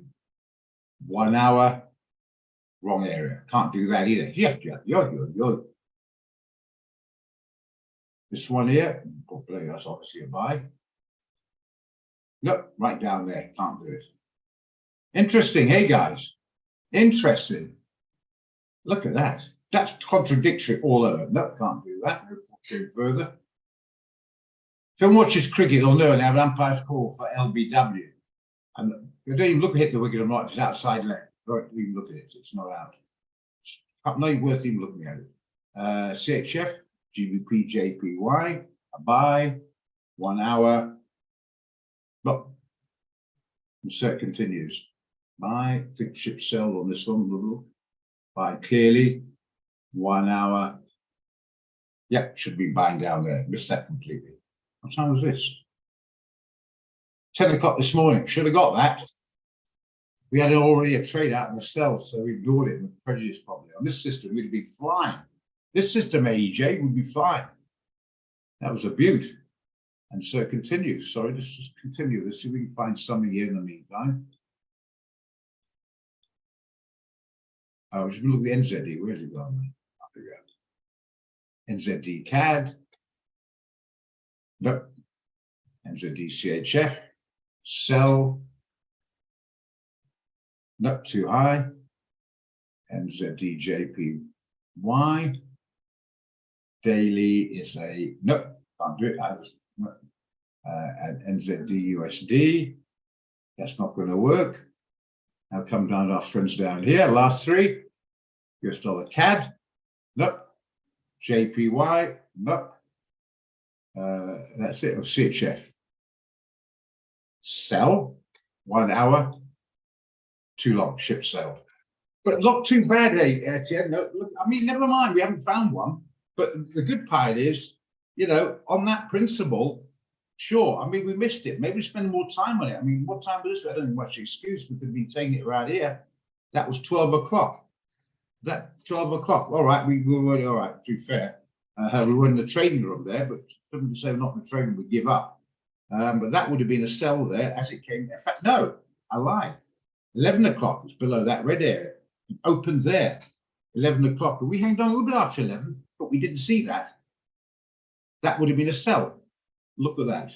1 hour, wrong area. Can't do that either. Yeah. This one here, that's obviously a buy. Look, right down there, can't do it. Interesting, hey guys? Interesting. Look at that. That's contradictory all over. No, can't do that. No further. If anyone watches cricket, they'll know they have an umpire's call for LBW. And they don't even look at the wicket or not, it's outside leg. Don't even look at it, it's not out. It's not even worth even looking at it. CHF, GBP, JPY, a buy, 1 hour. Look, and so it continues. Buy, I think ship sell on this one. Buy clearly, 1 hour. Yeah, should be buying down there. Missed that completely. What time was this? 10 o'clock this morning. Should have got that. We had already a trade out in the sell, so we ignored it with prejudice probably. On this system, we'd be flying. This system, AEJ, would be flying. That was a beaut. And so it continues. Sorry, let's just continue. Let's see if we can find something here in the meantime. We should look at the NZD. Where's it gone? I'll figure out. NZD CAD. Nope. NZD CHF. Sell. Nope, too high. NZD JPY. Daily is a nope, can't do it. And NZD USD. That's not going to work. Now come down to our friends down here. Last three. US dollar CAD. Nope. JPY. Nope. That's it. Of CHF. Sell. 1 hour. Too long. Ship sale. But not too bad, Etienne. No, look, I mean, never mind. We haven't found one. But the good part is, you know, on that principle, sure. I mean, we missed it. Maybe spend more time on it. I mean, what time was this? I don't think much excuse. We could be taking it right here. That was 12 o'clock. That 12 o'clock. All right, we were all right. To be fair, we were in the trading room there, but somebody say not in the trading, we give up. But that would have been a sell there as it came. In fact, no, I lied. 11 o'clock was below that red area. It opened there. 11 o'clock. But we hanged on a little bit after 11, but we didn't see that. That would have been a sell. Look at that.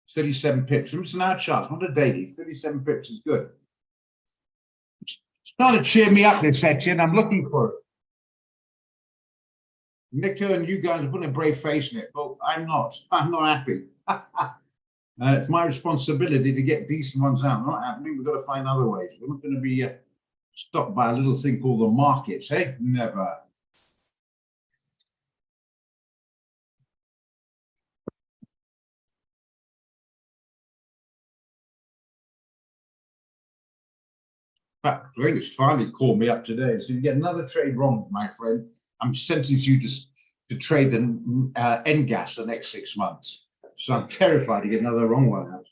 37 pips. It's an hour chart, not a daily. 37 pips is good. It's trying to cheer me up, this Etienne. I'm looking for it. Nico and you guys are putting a brave face in it. Well, I'm not. I'm not happy. It's my responsibility to get decent ones out. Not happening. We've got to find other ways. We're not going to be stopped by a little thing called the markets, eh? Never. But Greg's finally called me up today. So you get another trade wrong, my friend. I'm sentencing you to trade the NGAS the next 6 months. So I'm terrified to get another wrong one out.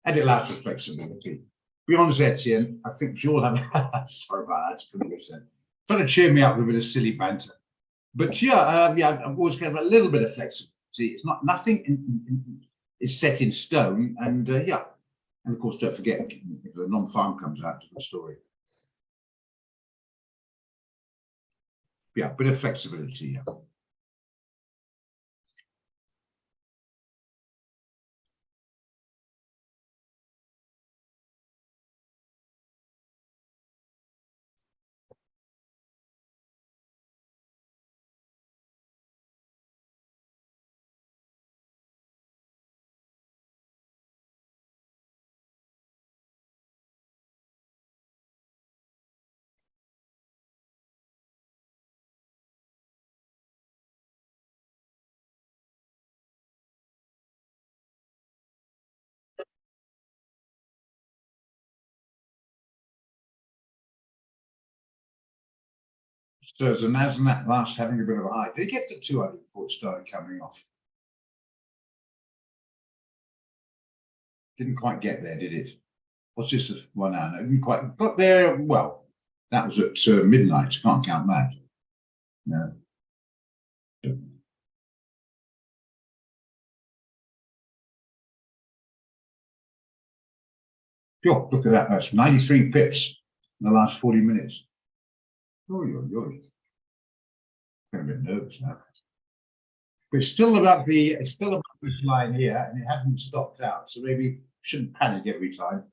And it allows for flexibility. Beyond Etienne, I think you'll have. Sorry about that. Trying to cheer me up with a bit of silly banter. But yeah, I've always got a little bit of flexibility. It's not nothing is set in stone, and yeah, and of course, don't forget if the non-farm comes out to the story. Yeah, bit of flexibility. Yeah. So the Nasdaq last having a bit of a high. Did it get to 200 before it started coming off? Didn't quite get there, did it? What's this at 1 hour? I didn't quite got there. Well, that was at midnight. Can't count that. No. Sure, look at that. That's 93 pips in the last 40 minutes. Oh, you're a bit nervous now. But it's still about this line here, and it hasn't stopped out. So maybe shouldn't panic every time.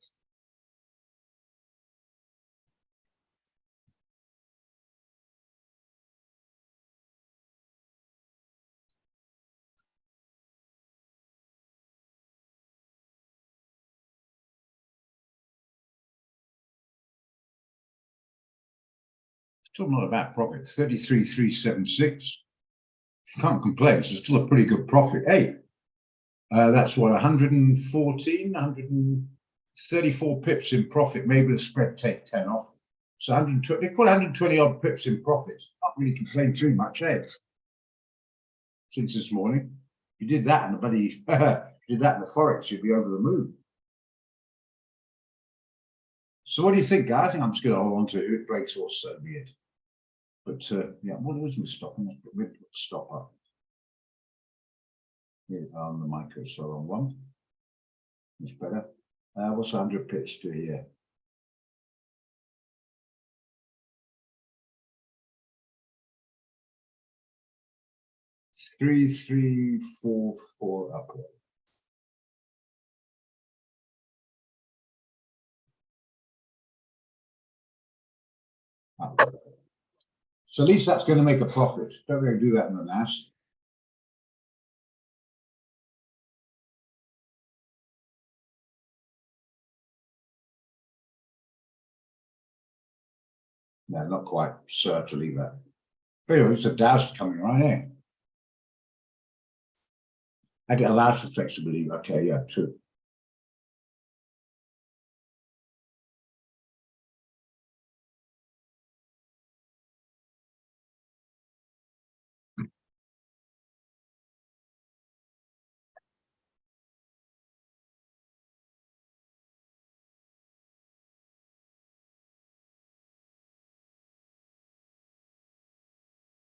Still not a bad profit. 33,376. Can't complain. It's still a pretty good profit. Hey, that's what 114, 134 pips in profit. Maybe the spread take 10 off. So 120. They call 120 odd pips in profit. Can't really complain too much, eh? Since this morning, you did that in the bloody did that in the forex, you'd be over the moon. So what do you think, guys? I think I'm just going to hold on to it. If it breaks or so be it. But yeah, what was we stopping? Let's stop up. Here on the micro, so on one. It's better. What's 100 pips to here? Three, 4, 4 upward. So at least that's going to make a profit. Don't really do that in the NAS. No, not quite. Sir, to leave that. But anyway, it's a Dow's coming right here. And it allows for flexibility. Okay, yeah, true.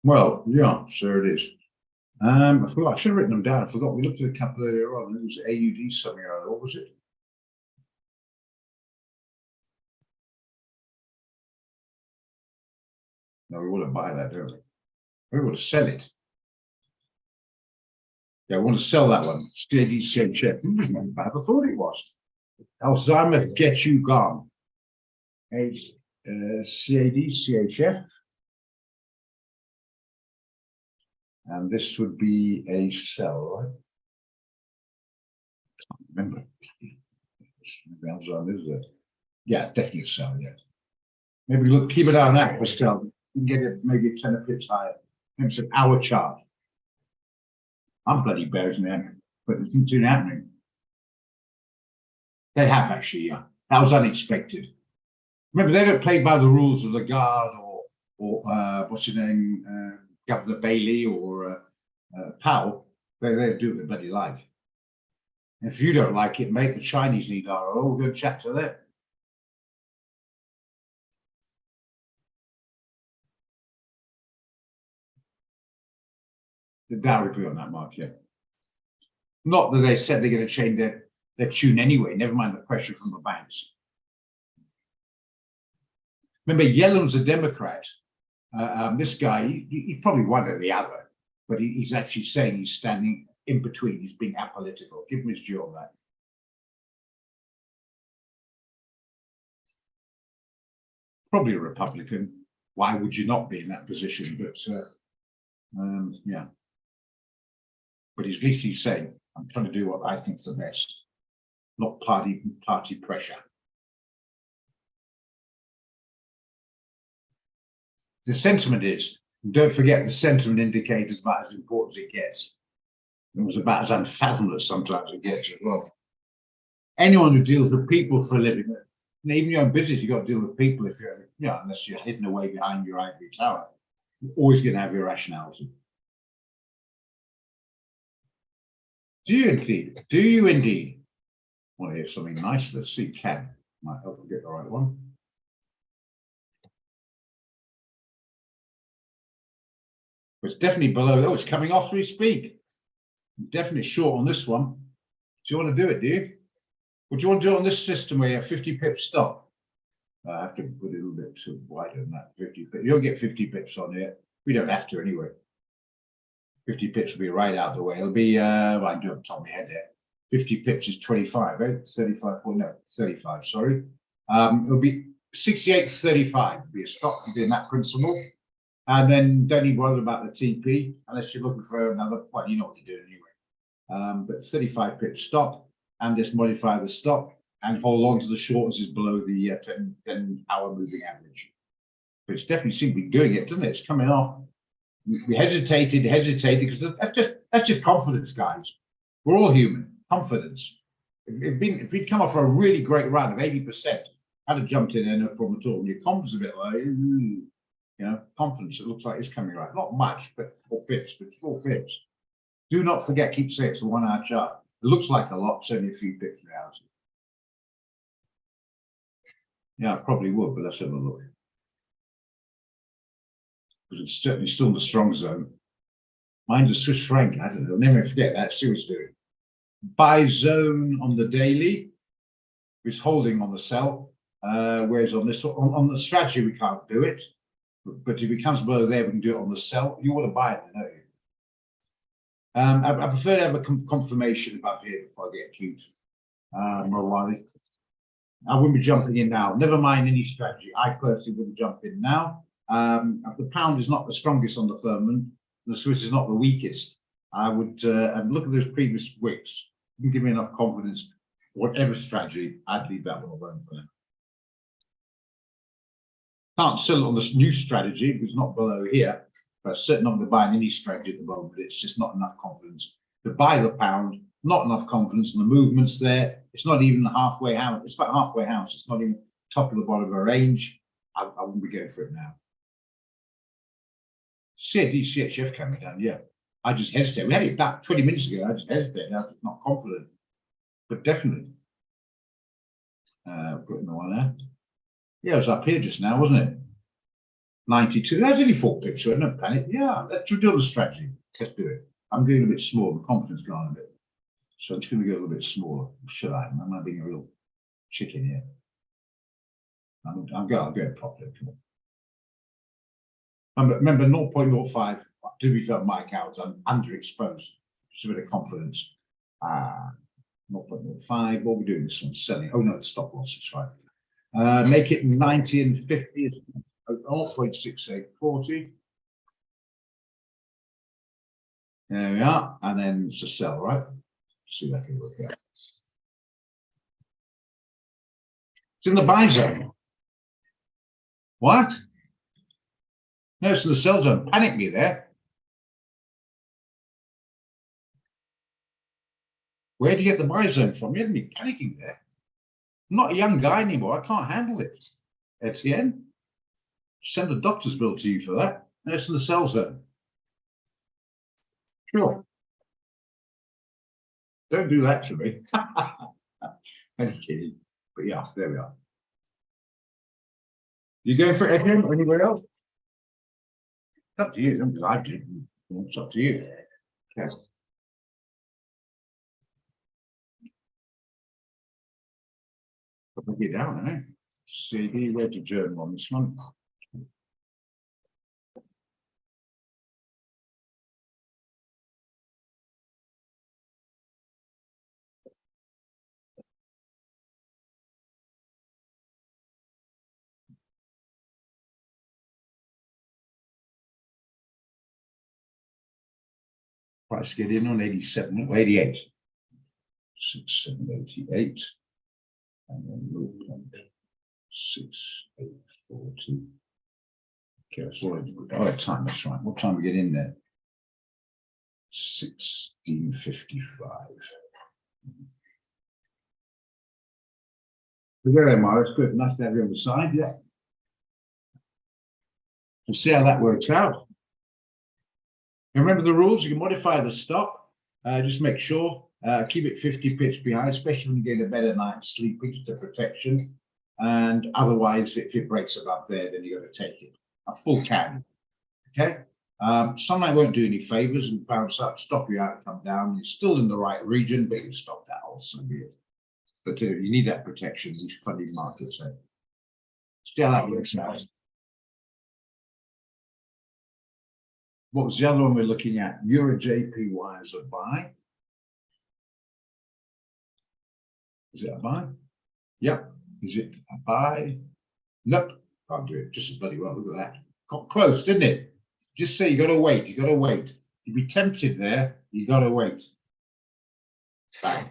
Well, yeah, so it is. I forgot. I should have written them down. I forgot. We looked at a couple earlier on. It was AUD something or other. What was it? No, we want to buy that, don't we? We want to sell it. Yeah, I want to sell that one. Steady, steady, check. It wasn't that bad. I thought it was. Alzheimer, get you gone. CAD, CHF. And this would be a sell, right? I can't remember. Maybe Alzheimer is it? Yeah, definitely a sell, yeah. Maybe look, keep it on that for sell. You can get it maybe 10 pips higher. It's an hour chart. I'm bloody bearish now, but it's not happening. They have actually, yeah. That was unexpected. Remember, they don't play by the rules of the guard or what's your name, Governor Bailey or Powell. They do what they bloody like. And if you don't like it, mate, the Chinese need our all good chat to them. The Dow agree on that, Mark, yeah. Not that they said they're going to change their tune anyway, never mind the pressure from the banks. Remember, Yellen's a Democrat. This guy, he's probably one or the other, but he's actually saying he's standing in between. He's being apolitical. Give him his due on that. Probably a Republican. Why would you not be in that position? But yeah. But at least he's saying, I'm trying to do what I think is the best, not party pressure. The sentiment is, don't forget the sentiment indicator is about as important as it gets. It was about as unfathomless sometimes it gets as well. Anyone who deals with people for a living, and even your own business, you've got to deal with people if you're, unless you're hidden away behind your ivory tower. You're always going to have your rationality. Do you indeed? Do you indeed? Want to hear something nice? Let's see, Ken. Might help you get the right one. It's definitely below. Oh, it's coming off as we speak. Definitely short on this one. Do you want to do it, do you? Would you want to do it on this system where you have 50 pips stop? I have to put it a little bit too wider than that. 50 pips. You'll get 50 pips on here. We don't have to anyway. 50 pips will be right out the way. It'll be, well, I can do it on the top of my head there. 50 pips is 25, eh? 35, oh no, 35, sorry. It'll be 68.35, it'll be a stop, it'll be in that principle. And then don't even bother about the TP unless you're looking for another, well, you know what you're doing anyway. But 35 pips stop, and just modify the stop and hold on to the short as is below the 10-hour moving average. But it's definitely seemed to be doing it, doesn't it? It's coming off. We hesitated because that's just confidence, guys. We're all human. Confidence. If we'd come off a really great run of 80%, I'd have jumped in there, no problem at all. And your confidence a bit like, you know, confidence. It looks like it's coming right. Not much, but 4 pips. But 4 pips. Do not forget. Keep saying it's a 1 hour chart. It looks like a lot. It's only a few pips in reality. Yeah, I probably would, but let's have a look. Because it's certainly still in the strong zone. Mine's a Swiss franc. I don't know. I'll never forget that. See what it's doing. Buy zone on the daily is holding on the sell, whereas on this on the strategy we can't do it. But if it comes below there, we can do it on the sell. You want to buy it, don't you? I prefer to have a confirmation above here before I get cute. More worried. I wouldn't be jumping in now. Never mind any strategy. I personally wouldn't jump in now. The pound is not the strongest on the firmament. The Swiss is not the weakest. I would and look at those previous wicks. You give me enough confidence. Whatever strategy, I'd leave that one alone for now. Can't sell it on this new strategy because it's not below here. But certainly not going to buy any strategy at the moment. It's just not enough confidence to buy the pound. Not enough confidence in the movements there. It's not even halfway house. It's about halfway house. It's not even top of the bottom of a range. I wouldn't be going for it now. CHF coming down, yeah. I just hesitate. We had it back 20 minutes ago. I just hesitate. I was not confident, but definitely. Putting the one there. Yeah, it was up here just now, wasn't it? 92. That's only 4 pips, so no panic. Yeah, let's do the strategy. Let's do it. I'm going a bit small. The confidence gone a bit. So I'm just going to go a little bit smaller. Should I? Am I being a real chicken here? I'll go properly. Come on. Remember 0.05, to be fair, my accounts, I'm underexposed. Just a bit of confidence. 0.05, what are we doing this one? Selling. Oh no, the stop loss, that's right. Make it 90 and 50, 0.6840. There we are. And then it's a sell, right? See if that can work out. It's in the buy zone. What? No, it's in the sell zone. Panic me there. Where do you get the buy zone from? You had me panicking there. I'm not a young guy anymore. I can't handle it. Etienne, send a doctor's bill to you for that. No, it's in the sell zone. Sure. Don't do that to me. I'm kidding. But yeah, there we are. You going for it again or anywhere else? It's up to you. I didn't. It's up to you. Yes. Put it down, eh? CD, where's your journal on this one? Price get in on 87, 88. 6788. And then move on 6840. Okay, that's all I do. Time, that's right. What time we get in there? 1655. There, Morris. Good. Nice to have you on the side. Yeah. We'll see how that works out. Remember the rules. You can modify the stop. Just make sure keep it 50 pips behind, especially when you get a better night's sleep, just for protection. And otherwise, if it breaks above there, then you got to take it. A full can. Okay. Sunlight won't do any favors and bounce up, stop you out, come down. You're still in the right region, but you stop that also. But you need that protection, these funding markets. So still that works out. What was the other one we're looking at? Euro JPY as a buy. Is it a buy? Yep. Is it a buy? Nope. Can't do it. Just as bloody well. Look at that. Got close, didn't it? Just say you got to wait. You got to wait. You'd be tempted there. You got to wait. Bang.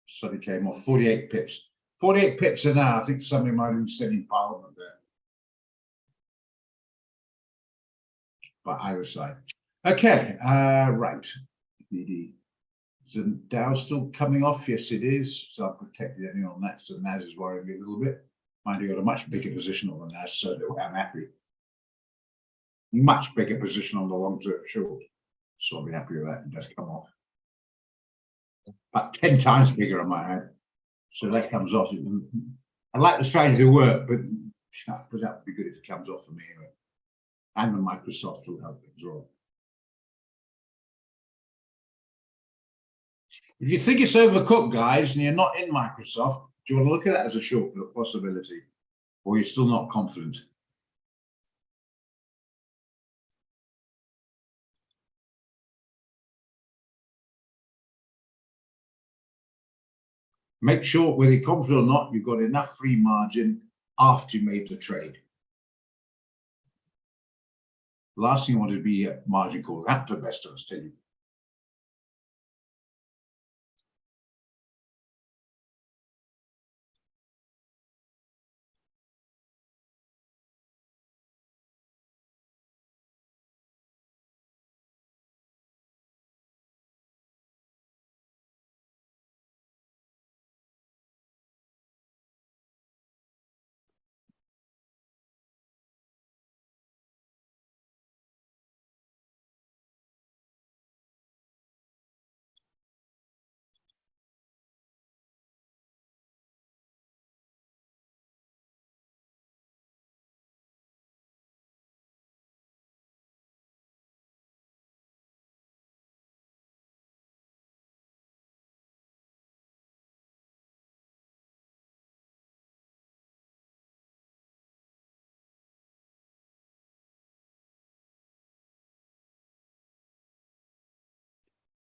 Somebody came off 48 pips. 48 pips an hour. I think somebody might have been sitting in Parliament there. But either side. Okay. Right. Is the Dow still coming off? Yes, it is. So I've protected anything on that. So NAS is worrying me a little bit. Mind you, got a much bigger position on the NAS, so I'm happy. Much bigger position on the long-term short. So I'll be happy with that. It does come off. About 10 times bigger, I might add. So that comes off. I'd like the strategy to work, but that would be good if it comes off for me anyway. And the Microsoft will help as well. If you think it's overcooked, guys, and you're not in Microsoft, do you want to look at that as a short possibility? Or you're still not confident? Make sure, whether you're confident or not, you've got enough free margin after you made the trade. The last thing you want to be a margin call. That's the best of us, tell you.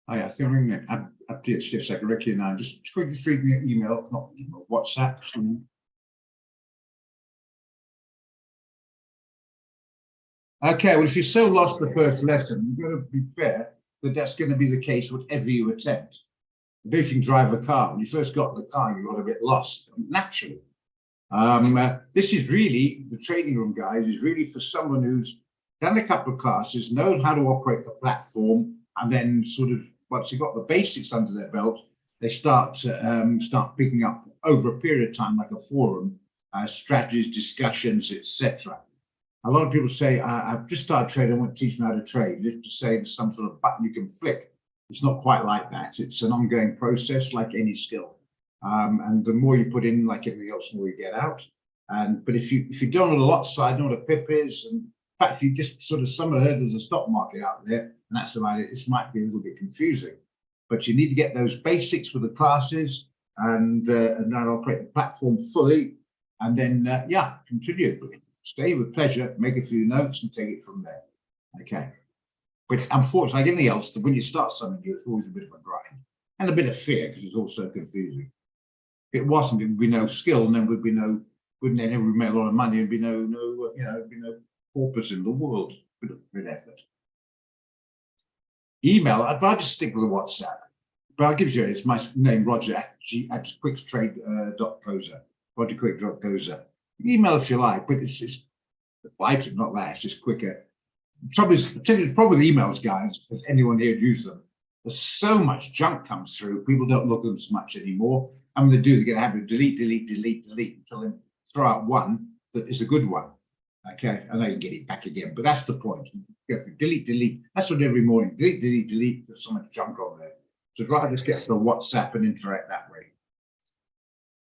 Oh, yeah, I think I'm going to update yes, I can reckon now. Just quickly read me an email, not email, WhatsApp. Okay, well, if you so lost the first lesson, you've got to be fair that that's going to be the case whatever you attempt. If you can drive a car, when you first got in the car, you got a bit lost, naturally. This is really, the trading room, guys, is really for someone who's done a couple of classes, known how to operate the platform, and then sort of, once you've got the basics under their belt, they start picking up over a period of time, like a forum, strategies, discussions, etc. A lot of people say, I've just started trading, I want to teach me how to trade. Just to say there's some sort of button you can flick. It's not quite like that. It's an ongoing process, like any skill. And the more you put in, like everything else, the more you get out. But if you don't know the lot side, know what a pip is, and in fact, if you just sort of somehow heard there's a stock market out there, and that's about it, this might be a little bit confusing. But you need to get those basics for the classes and now operate the platform fully, and then yeah, continue. Stay with pleasure, make a few notes, and take it from there. Okay. But unfortunately, like anything else, when you start something new, it's always a bit of a grind and a bit of fear because it's also confusing. If it wasn't, it would be no skill, and then would be no, wouldn't then everybody make a lot of money and be no, you know, be no purpose in the world. Bit of effort. Email, I'd rather stick with the WhatsApp, but I'll give you it's my name, Roger at quickstrade.coza, rogerquick.coza. Email if you like, but it's just lighter, not that. It's just quicker. Trouble is, it's probably the emails, guys, because anyone here uses them. There's so much junk comes through. People don't look at them so much anymore. And when they do, they're going to have to delete until they throw out one that is a good one. Okay, I know you can get it back again, but that's the point. Delete. That's what every morning. Delete. There's so much junk on there. So try to just get to WhatsApp and interact that way.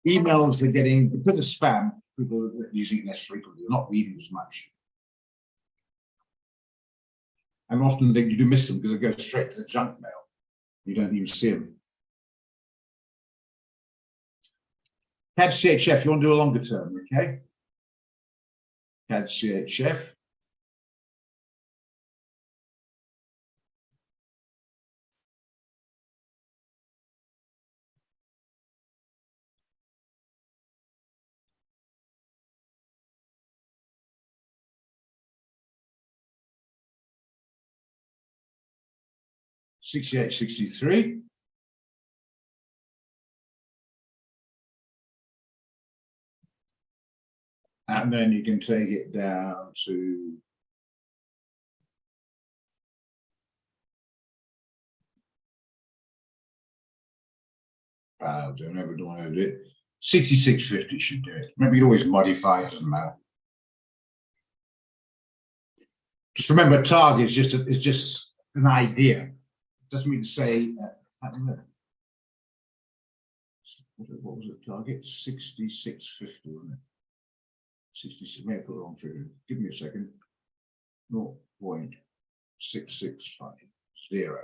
Emails are getting, because of spam, people are using it less frequently, they're not reading as much. And often you do miss them because they go straight to the junk mail. You don't even see them. CAD CHF, you want to do a longer term, okay? CAD CHF. $68, $63. And then you can take it down to I don't know, 66.50 should do it. Maybe you always modify it, doesn't matter. Just remember, target is just an idea. It doesn't mean to say. What was it? Target 66.50, wasn't it? 66. May I put the wrong figure? Give me a second. 0.6650.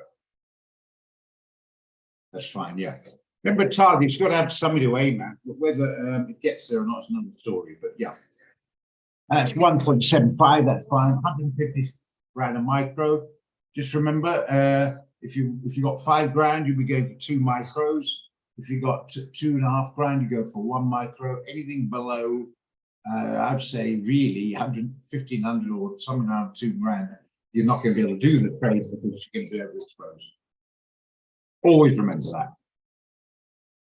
That's fine. Yeah. Remember, target's got to have something to aim at. But whether it gets there or not is another story. But yeah. That's 1.75, that's fine. 150 rand a micro. Just remember, if you got $5,000, you'll be going for 2 micros. If you got 2.5 grand, you go for 1 micro. Anything below, I'd say really 1,500 or something around 2 grand, you're not going to be able to do the trade because you're going to be overexposed. Always remember that.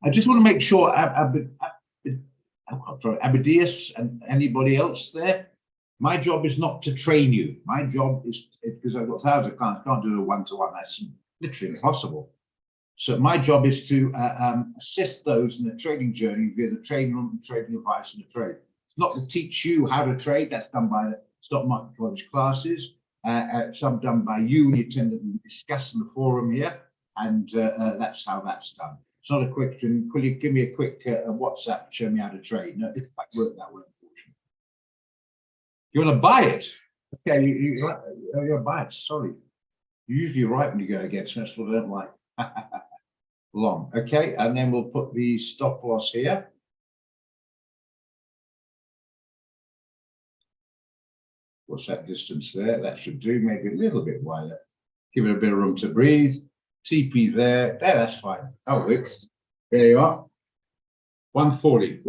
I just want to make sure Abadius and anybody else there, my job is not to train you. My job is, because I've got thousands of clients, can't do a one-to-one. That's literally impossible. So my job is to assist those in the trading journey via the trading room and trading advice and the trade. It's not to teach you how to trade. That's done by the stock market college classes. Some done by you and you tend to discuss in the forum here. And that's how that's done. It's not a quick, will you give me a quick WhatsApp, show me how to trade? No, it doesn't work that way, unfortunately. You want to buy it? Okay, you're going to buy it, sorry. You're usually right when you go against me, that's what I don't like. Long, okay, and then we'll put the stop loss here. What's that distance there? That should do, maybe a little bit wider. Give it a bit of room to breathe. TP there, that's fine. Oh, it's there you are. 140.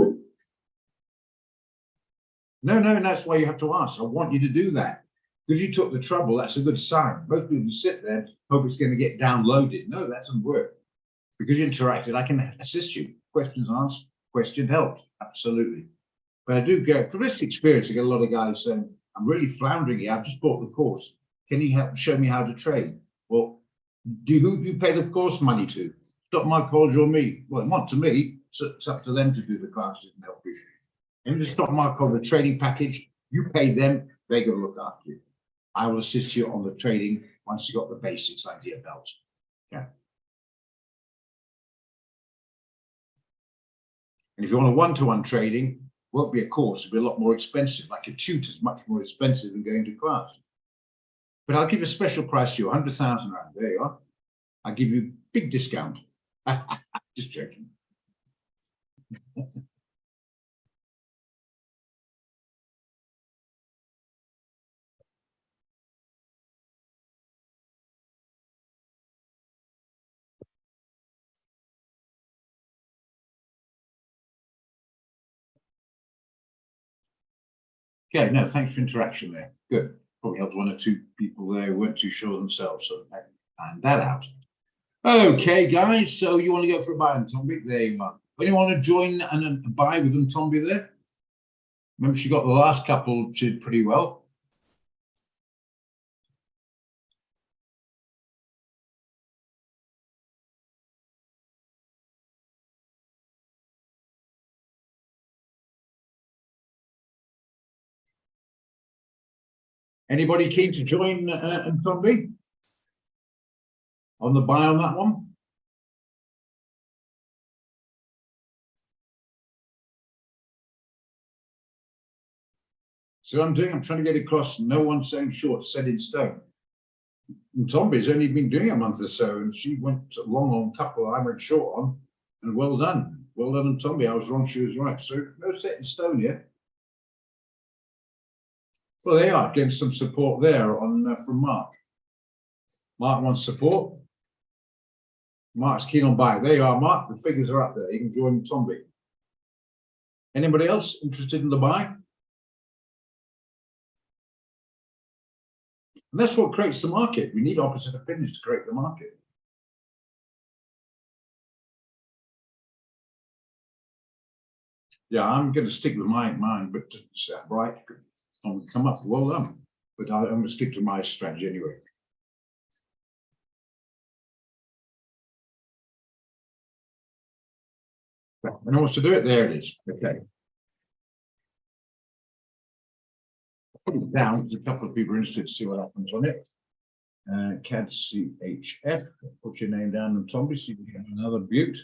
No, that's why you have to ask. I want you to do that. Because you took the trouble, that's a good sign. Most people sit there, hope it's going to get downloaded. No, that doesn't work. Because you interacted, I can assist you. Questions asked, question helped. Absolutely. But I do get, from this experience, I get a lot of guys saying, I'm really floundering here. I've just bought the course. Can you help show me how to trade? Well, who do you pay the course money to? Stock Market College or me? Well, not to me. So it's up to them to do the classes and help you. And the Stock Market College, the trading package, you pay them, they're going to look after you. I will assist you on the trading once you got the basics idea belt. Yeah. And if you want a one-to-one trading, won't be a course, it'll be a lot more expensive. Like a tutor is much more expensive than going to class. But I'll give a special price to you, 100,000 rand. There you are. I'll give you a big discount. Just joking. Okay, no, thanks for interaction there. Good. Probably helped 1 or 2 people there who weren't too sure themselves, so find that out. Okay, guys, so you want to go for a buy on Tombi? There you are. Anyone want to join and buy with them, Tombi there? Remember, she got the last couple did pretty well. Anybody keen to join Tombi? On the buy on that one? So what I'm doing, I'm trying to get across. No one's saying short, set in stone. And Tombi's only been doing a month or so, and she went long on couple, I went short on, and well done. Well done, Tombi. I was wrong, she was right. So no set in stone yet. Well, they are getting some support there on from Mark. Mark wants support. Mark's keen on buying. There you are, Mark. The figures are up there. You can join Tombi. Anybody else interested in the buy? And that's what creates the market. We need opposite opinions to create the market. Yeah, I'm going to stick with mine, but right, I'm going to come up. Well done. But I'm going to stick to my strategy anyway. Anyone wants to do it? There it is. Okay. Put it down because a couple of people are interested to see what happens on it. CAD CHF. Put your name down and Tombi, so you can get another butte.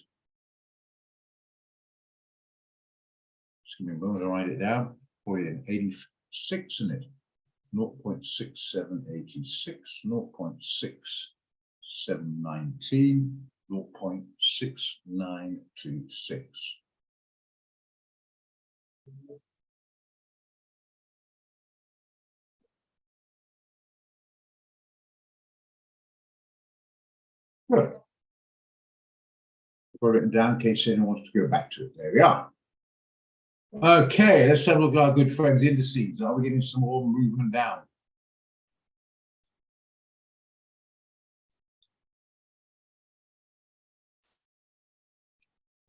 Just give me a moment to write it down. For you, 86 in it. 0.6786, 0.6719, 0.6926. Good. Got it written down in case anyone wants to go back to it. There we are. Okay, let's have a look at our good friends indices. Are we getting some more movement down?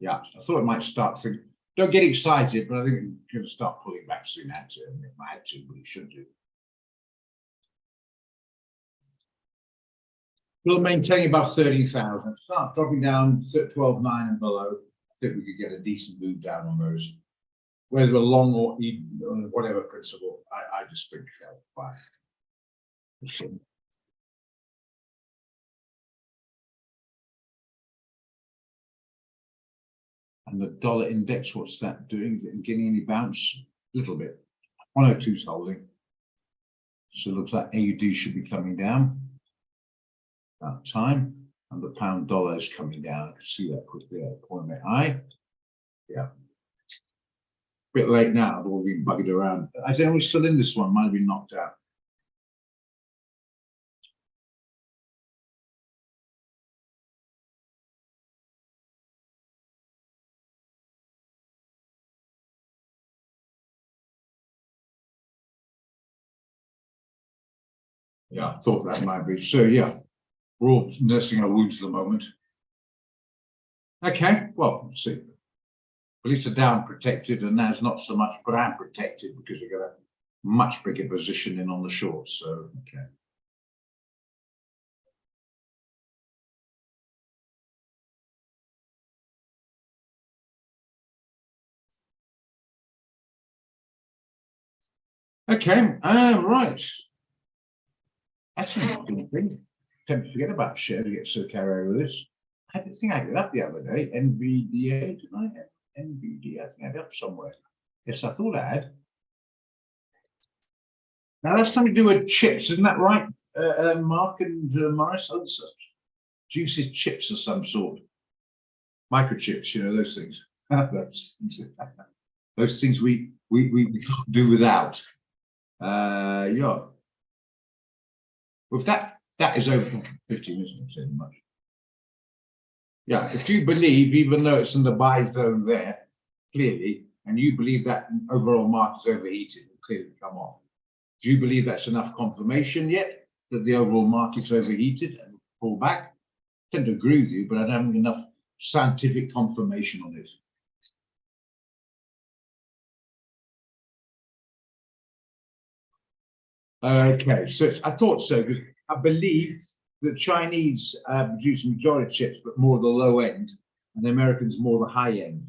Yeah, I thought it might start to. Don't get excited, but I think it's going to start pulling back soon. Had to, it might have to, but it should do. We'll maintain above 30,000. Start dropping down to 12.9 and below. I think we could get a decent move down on those. Whether a long or even whatever principle, I just think they'll buy. And the dollar index, what's that doing? Is it getting any bounce? A little bit. 102's holding. So it looks like AUD should be coming down. About time. And the pound dollar is coming down. I can see that quickly at point of my eye. Yeah. Bit late now, but we've been buggered around. I think we're still in this one, might have been knocked out. Yeah, I thought that might be. So yeah, we're all nursing our wounds at the moment. Okay, well, let's see. At least are down protected, and that's not so much, but I'm protected because we've got a much bigger position in on the shorts. So okay. Okay, right. That's an interesting thing. Tend to forget about share to get so carried over this. I think I did up the other day. NVDA, didn't I? NVDA, I think I had up somewhere. Yes, I thought I had. Now that's something to do with chips, isn't that right? Mark and Morris, juices chips of some sort. Microchips, you know, those things. Those things we can't do without. Yeah. With that is over 15, isn't it? Much. Yeah, if you believe, even though it's in the buy zone there, clearly, and you believe that overall market is overheated, it will clearly come off. Do you believe that's enough confirmation yet that the overall market's overheated and pull back? I tend to agree with you, but I don't have enough scientific confirmation on it. Okay, so I thought so, because I believe the Chinese produce the majority of chips, but more the low end, and the Americans more the high end.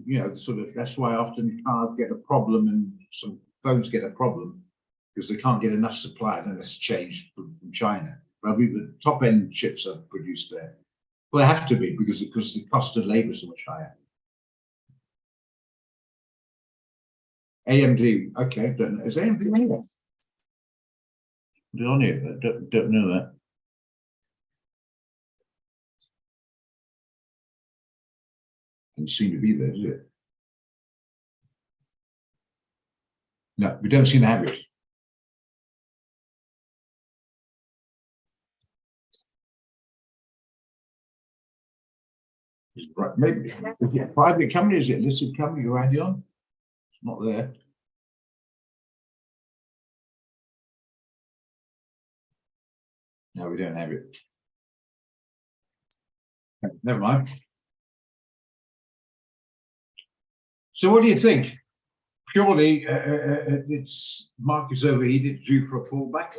You know, sort of that's why often cars get a problem and some phones get a problem because they can't get enough supply, and that's changed from China. But I believe the top end chips are produced there. Well, they have to be because the cost of labor is so much higher. AMD, okay, don't know. Is AMD in here? Put it on here, but don't know that. Doesn't seem to be there, does it? No, we don't seem to have it. It's right, maybe is it a private company? Is it a listed company? You're on? It's not there. No, we don't have it. Never mind. So what do you think? Purely, it's market's overheated, due for a fallback.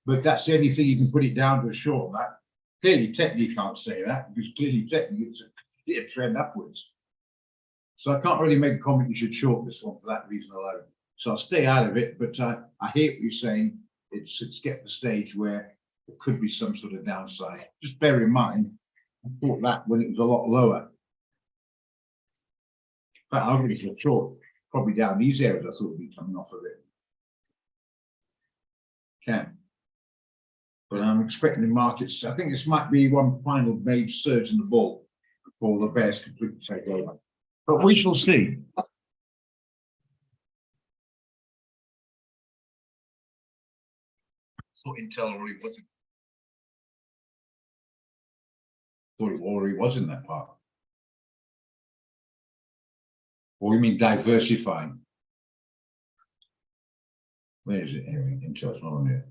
But that's the only thing you can put it down to a short. That clearly, technically, you can't say that because clearly, technically, it's a clear trend upwards. So I can't really make a comment. You should short this one for that reason alone. So I'll stay out of it. But I hear what you're saying. It's getting to the stage where there could be some sort of downside. Just bear in mind, I thought that when it was a lot lower. But I really feel short. Probably down these areas, I thought would be coming off of it. Can. But I'm expecting the markets. I think this might be one final major surge in the ball before the bears completely take over. But we shall see. Thought Intel already wasn't. Thought it already was in that part. Or you mean diversifying? Where is it? Anyway, Intel's not on here.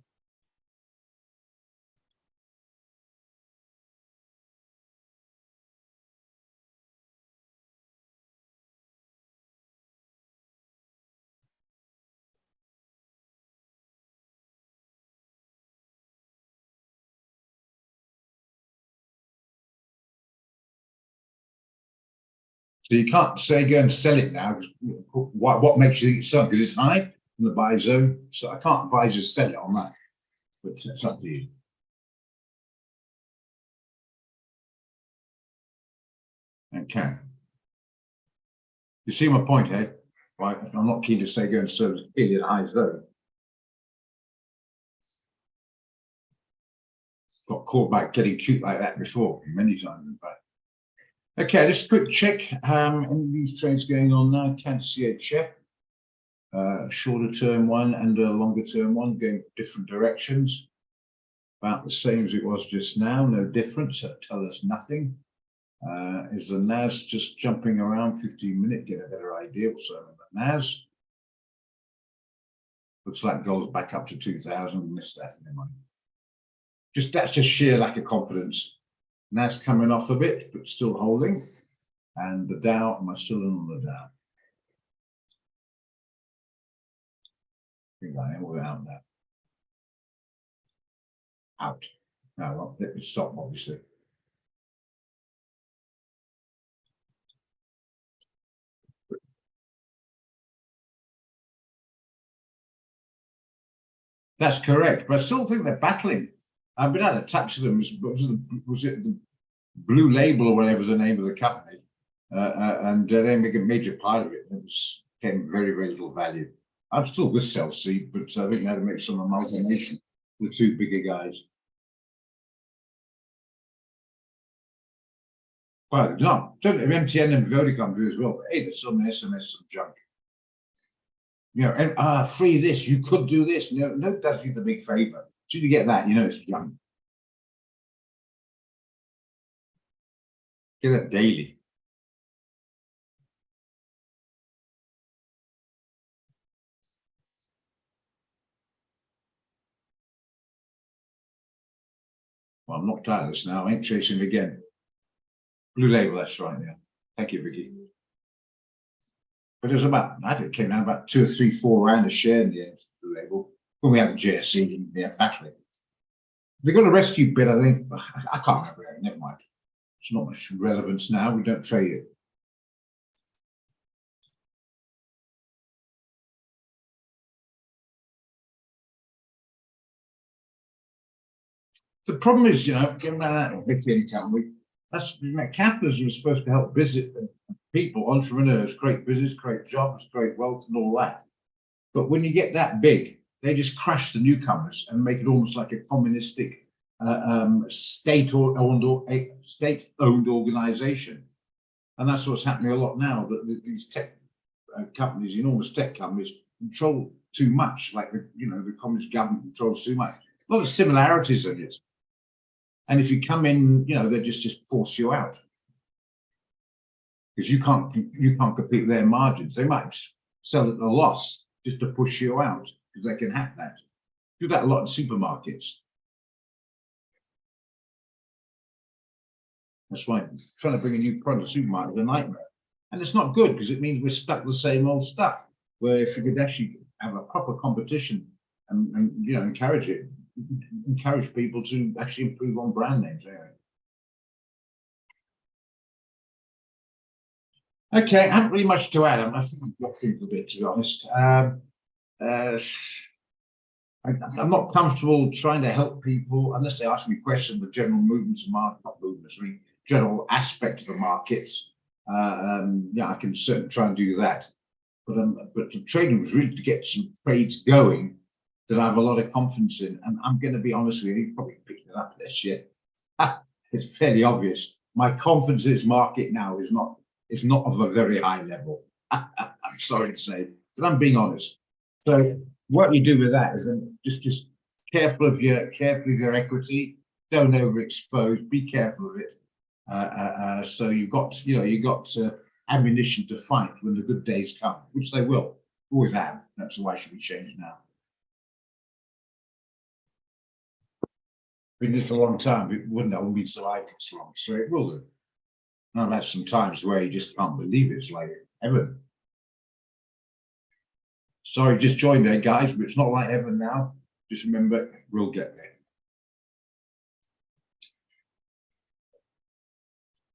So you can't say go and sell it now. What makes you think it's something? Because it's high in the buy zone. So I can't advise you to sell it on that. But it's up to you. Okay. You see my point, eh? Right. I'm not keen to say go and sell it at high zone. Got caught back getting cute like that before, many times in fact. Okay, let's quick check. Any of these trades going on now? Can't see a check. Shorter term one and a longer term one going different directions. About the same as it was just now, no difference. That tells us nothing. Is the NAS just jumping around 15-minute? Get a better idea what's on the NAS. Looks like gold's back up to 2,000. Missed that. Never mind. That's just sheer lack of confidence. NAS coming off a bit, but still holding. And the Dow, am I still in on the Dow? I think I am without that. Out. Now, well, let me stop, obviously. That's correct, but I still think they're battling. I've been out of touch with them. Was it the Blue Label or whatever was the name of the company? And they make a major part of it. It was getting very, very little value. I'm still with Celsea, but I think they had to make some amalgamation. The two bigger guys. Well, no, don't MTN and Vodacom do as well. But hey, there's some SMS, some junk. You know, and free this, you could do this. No, does you the big favor. So you get that, you know, it's junk. Get that daily. Well, I'm knocked out of this now. I ain't chasing it again. Blue Label, that's right. Yeah. Thank you, Vicky. But it was about, I think it came down about 2 or 3, 4 rand a share in the end, Blue Label, when we had the JSE and the battery. They got a rescue bid, I think. I can't remember. Never mind. It's not much relevance now. We don't trade it. The problem is, you know, getting that out of big income, That's capitalism is supposed to help people, entrepreneurs, create business, create jobs, create wealth, and all that. But when you get that big, they just crash the newcomers and make it almost like a communistic state-owned organization. And that's what's happening a lot now, that these tech companies, enormous tech companies, control too much, like the communist government controls too much. A lot of similarities in it. And if you come in, they just force you out. Because you can't compete with their margins. They might sell at a loss just to push you out, because they can hack that. Do that a lot in supermarkets. That's why trying to bring a new product to the supermarket is a nightmare. And it's not good, because it means we're stuck with the same old stuff. Where if you could actually have a proper competition and encourage people to actually improve on brand names. Anyway. Okay, I haven't really much to add. I think we've got things a bit, to be honest. I'm not comfortable trying to help people unless they ask me questions of the general movements of market, not movements, I mean, general aspect of the markets. I can certainly try and do that. But the trading was really to get some trades going that I have a lot of confidence in. And I'm going to be honest with you, you probably picked it up this year. It's fairly obvious. My confidence in this market now is not of a very high level. I'm sorry to say, but I'm being honest. So what you do with that is just careful of your equity. Don't overexpose. Be careful of it. So you've got ammunition to fight when the good days come, which they will always have. That's why it should be changed now. Been this a long time. It wouldn't be so idle so long, so it will do. I've had some times where you just can't believe it's like heaven. Sorry, just joined there, guys, but it's not like heaven now. Just remember, we'll get there.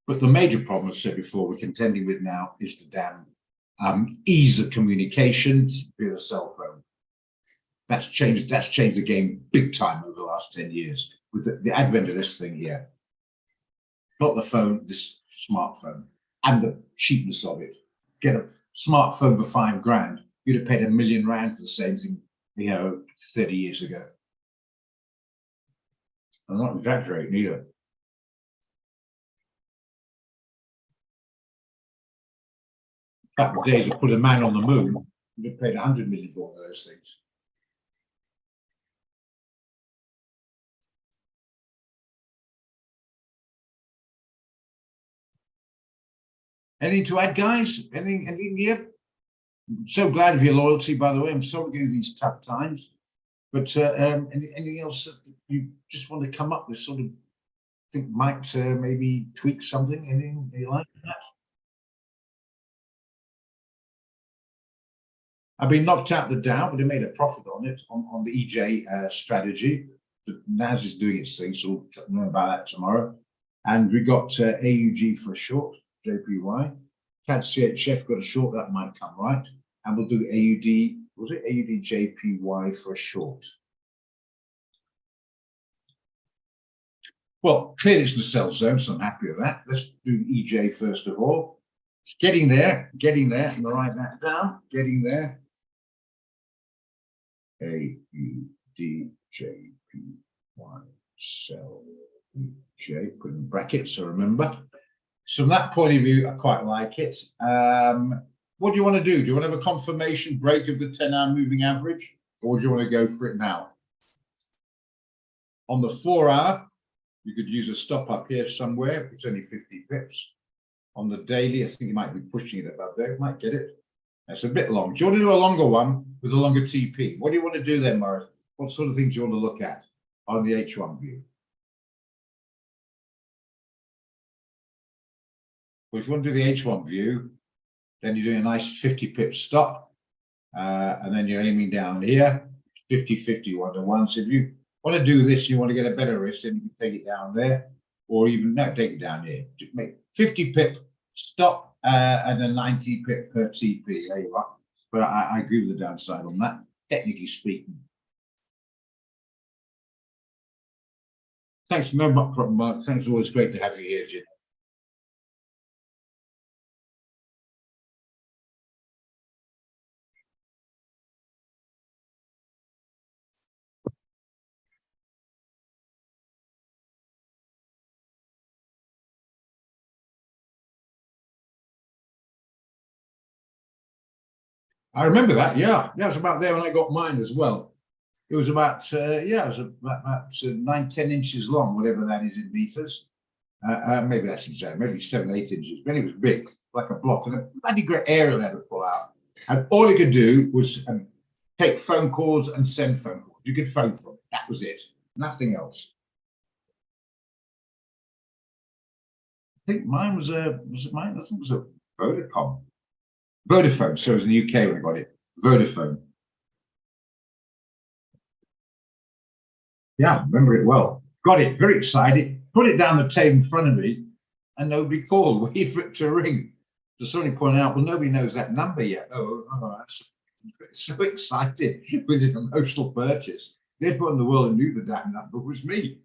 But the major problem, as I said before, we're contending with now is the damn ease of communications via the cell phone. That's changed the game big time over the last 10 years with the advent of this thing here. Not the phone, this smartphone, and the cheapness of it. Get a smartphone for £5,000. You'd have paid £1 million for the same thing, 30 years ago. I'm not exaggerating either. In fact, the days of put a man on the moon, you'd have paid 100 million for one of those things. Anything to add, guys? Anything here? I'm so glad of your loyalty, by the way. I'm sorry going through these tough times. But anything else that you just want to come up with, sort of think might maybe tweak something? Anything you like that? I've been knocked out the Dow, but I made a profit on it on the EJ strategy. The NAS is doing its thing, so we'll know about that tomorrow. And we got AUG for a short, JPY. CAD CHF got a short, that might come right. And we'll do AUD, was it AUD JPY for a short? Well, clearly it's the sell zone, so I'm happy with that. Let's do EJ first of all. It's getting there. I'm going to write that down, getting there. AUD JPY sell EJ, put in brackets, so remember. So from that point of view, I quite like it. What do you want to do? Do you want to have a confirmation break of the 10-hour moving average, or do you want to go for it now? On the 4-hour, you could use a stop up here somewhere. It's only 50 pips. On the daily, I think you might be pushing it above there. You might get it. That's a bit long. Do you want to do a longer one with a longer TP? What do you want to do then, Morris? What sort of things do you want to look at on the H1 view? Well, if you want to do the H1 view, then you're doing a nice 50 pip stop, and then you're aiming down here, 50-50, 1-to-1. So if you want to do this, you want to get a better risk, then you can take it down there, or even no, take it down here. Just make 50 pip stop and a 90 pip per TP. There you are. But I agree with the downside on that, technically speaking. Thanks, no problem, Mark. Thanks, always great to have you here, Jim. I remember that. Yeah, that was about there when I got mine as well. It was about yeah, it was about 9-10 inches long, whatever that is in meters. Maybe that's insane, maybe 7-8 inches. But it was big, like a block, and a bloody great aerial had to pull out. And all he could do was take phone calls and send phone calls. You could phone them. That was it. Nothing else. I think mine was it mine? I think it was a Vodacom. Vodafone. So it was in the UK when I got it. Vodafone. Yeah, remember it well. Got it, very excited. Put it down the table in front of me, and nobody called. Wait for it to ring. So somebody pointed out, well, nobody knows that number yet. Oh, that's so excited with an emotional purchase. The only one in the world who knew the damn number was me.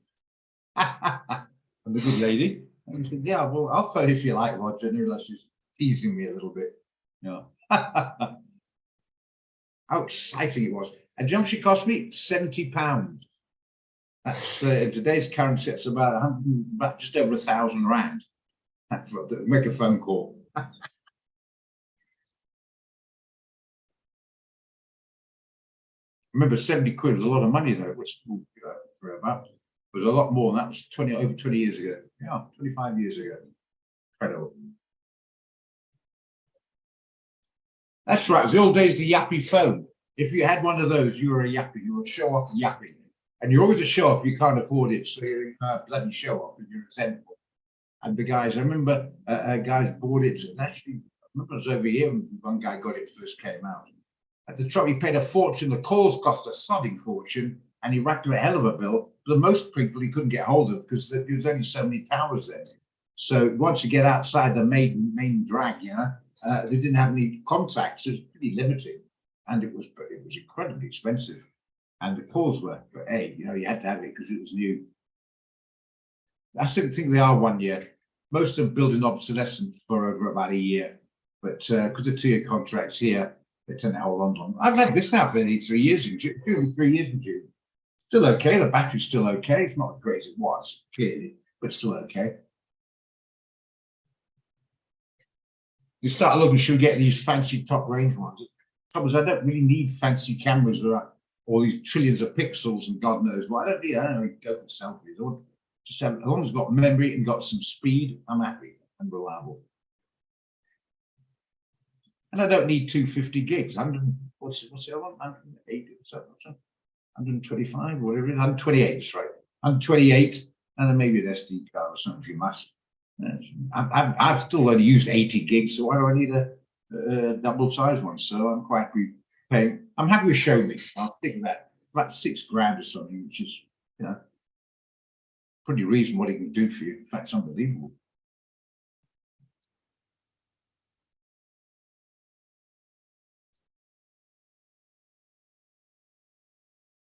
And the good lady. And he said, yeah, well, I'll phone if you like, Roger. And realized she's teasing me a little bit. You know. How exciting it was. And you know, she cost me £70. That's in today's currency, it's about just over £1,000 to make a phone call. Remember, 70 quid was a lot of money though. It was for about. It was a lot more, and that was over 20 years ago. Yeah, 25 years ago. Incredible. That's right. It was the old days, the Yappy phone. If you had one of those, you were a Yappy. You were a show-off Yappy. And you're always a show-off if you can't afford it. So you're a bloody show-off if you're resentful. And the guys, I remember guys bought it. And actually, I remember it was over here when one guy got it first came out. At the trouble, he paid a fortune. The calls cost a sodding fortune. And he racked up a hell of a bill. But most people he couldn't get hold of because there was only so many towers there. So once you get outside the main drag, you know, they didn't have any contacts. It was pretty limited. And it was incredibly expensive. And the calls were, you know, you had to have it because it was new. I still think they are 1 year. Most of them building obsolescence for over about a year. But because the 2-year contracts here, they tend to hold on to them. I've had this now for nearly 3 years in June. 3 years in June. Still okay. The battery's still okay. It's not as great as it was, clearly, but still okay. You start looking, should we get these fancy top range ones? The trouble is, I don't really need fancy cameras with all these trillions of pixels and God knows what. I don't need go for selfies. Or just have, as long as it's got memory and got some speed, I'm happy and reliable. And I don't need 250 gigs. What's it? I want 180 or something. 125 or whatever it is. 128, right? 128, and then maybe an SD card or something if you must. I've still only used 80 gigs, so why do I need a double size one? So I'm quite happy paying. I'm happy with Show Me. I'll think of that. About £6 or something, which is, you know, pretty reasonable what it can do for you. In fact, it's unbelievable.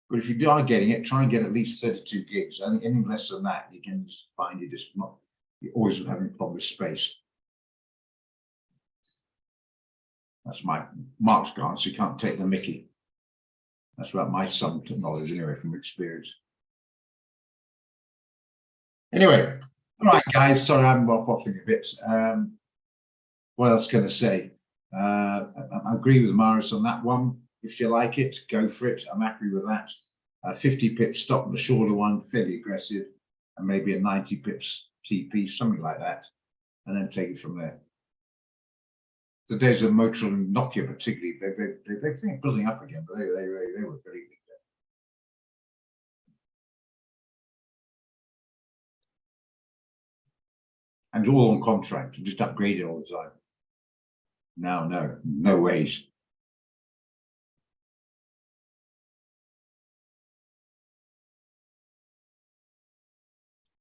But if you are getting it, try and get at least 32 gigs. I think any less than that, you can just find you're always having a problem with space. That's Mark's gone, so you can't take the mickey. That's about my sum knowledge anyway, from experience. Anyway, all right, guys. Sorry, I'm waffling a bit. What else can I say? I agree with Maris on that one. If you like it, go for it. I'm happy with that. 50 pips, stop on the shorter one, fairly aggressive, and maybe a 90 pips TP, something like that, and then take it from there. The days of Motorola and Nokia, particularly, they think building up again, but they were very big. And all on contract, and just upgraded all the time. No ways.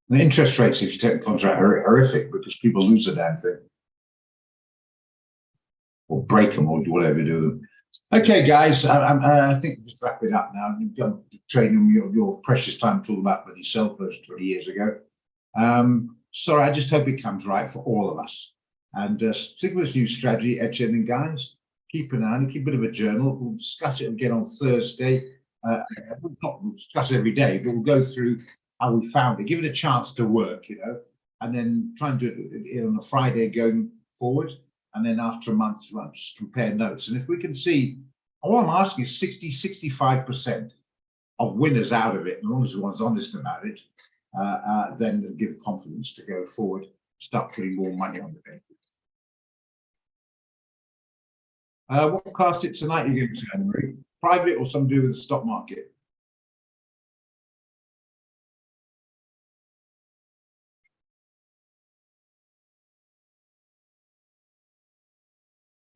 The interest rates, if you take a contract, are horrific because people lose the damn thing. Or break them or whatever you do. Okay, guys, I think we'll just wrap it up now. You've done trading your precious time talking about bloody cell phones 20 years ago. Sorry, I just hope it comes right for all of us. And stick with this new strategy, Etienne and guys. Keep an eye on it, keep a bit of a journal. We'll discuss it again on Thursday. We'll discuss it every day, but we'll go through how we found it. Give it a chance to work, you know, and then try and do it on a Friday going forward. And then after a month, well, just compare notes. And if we can see, all I'm asking is 65% of winners out of it, and as long as the one's honest about it, then it'll give confidence to go forward, start putting more money on the bench. What class it tonight are you going to, Anne-Marie? Private or something to do with the stock market?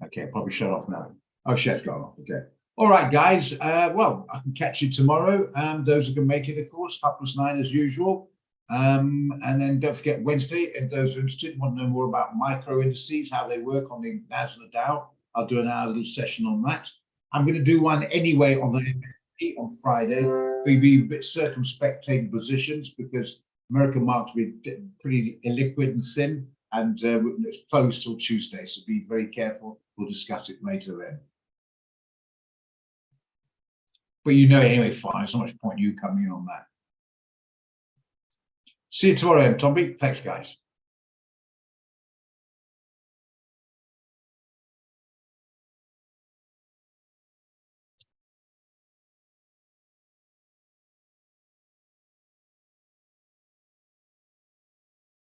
Okay, probably shut off now. Oh, shit's gone off. Okay. All right, guys. Well, I can catch you tomorrow. Those who can make it, of course, 9:30 as usual. And then don't forget Wednesday, if those are interested, want to know more about micro indices, how they work on the NAS and the Dow, I'll do an hour little session on that. I'm going to do one anyway on the MSCI on Friday. We'll be a bit circumspect taking positions because American markets will be pretty illiquid and thin, and it's closed till Tuesday, so be very careful. We'll discuss it later then. But you know anyway, fine, there's not much point you coming in on that. See you tomorrow, Tommy. Thanks, guys.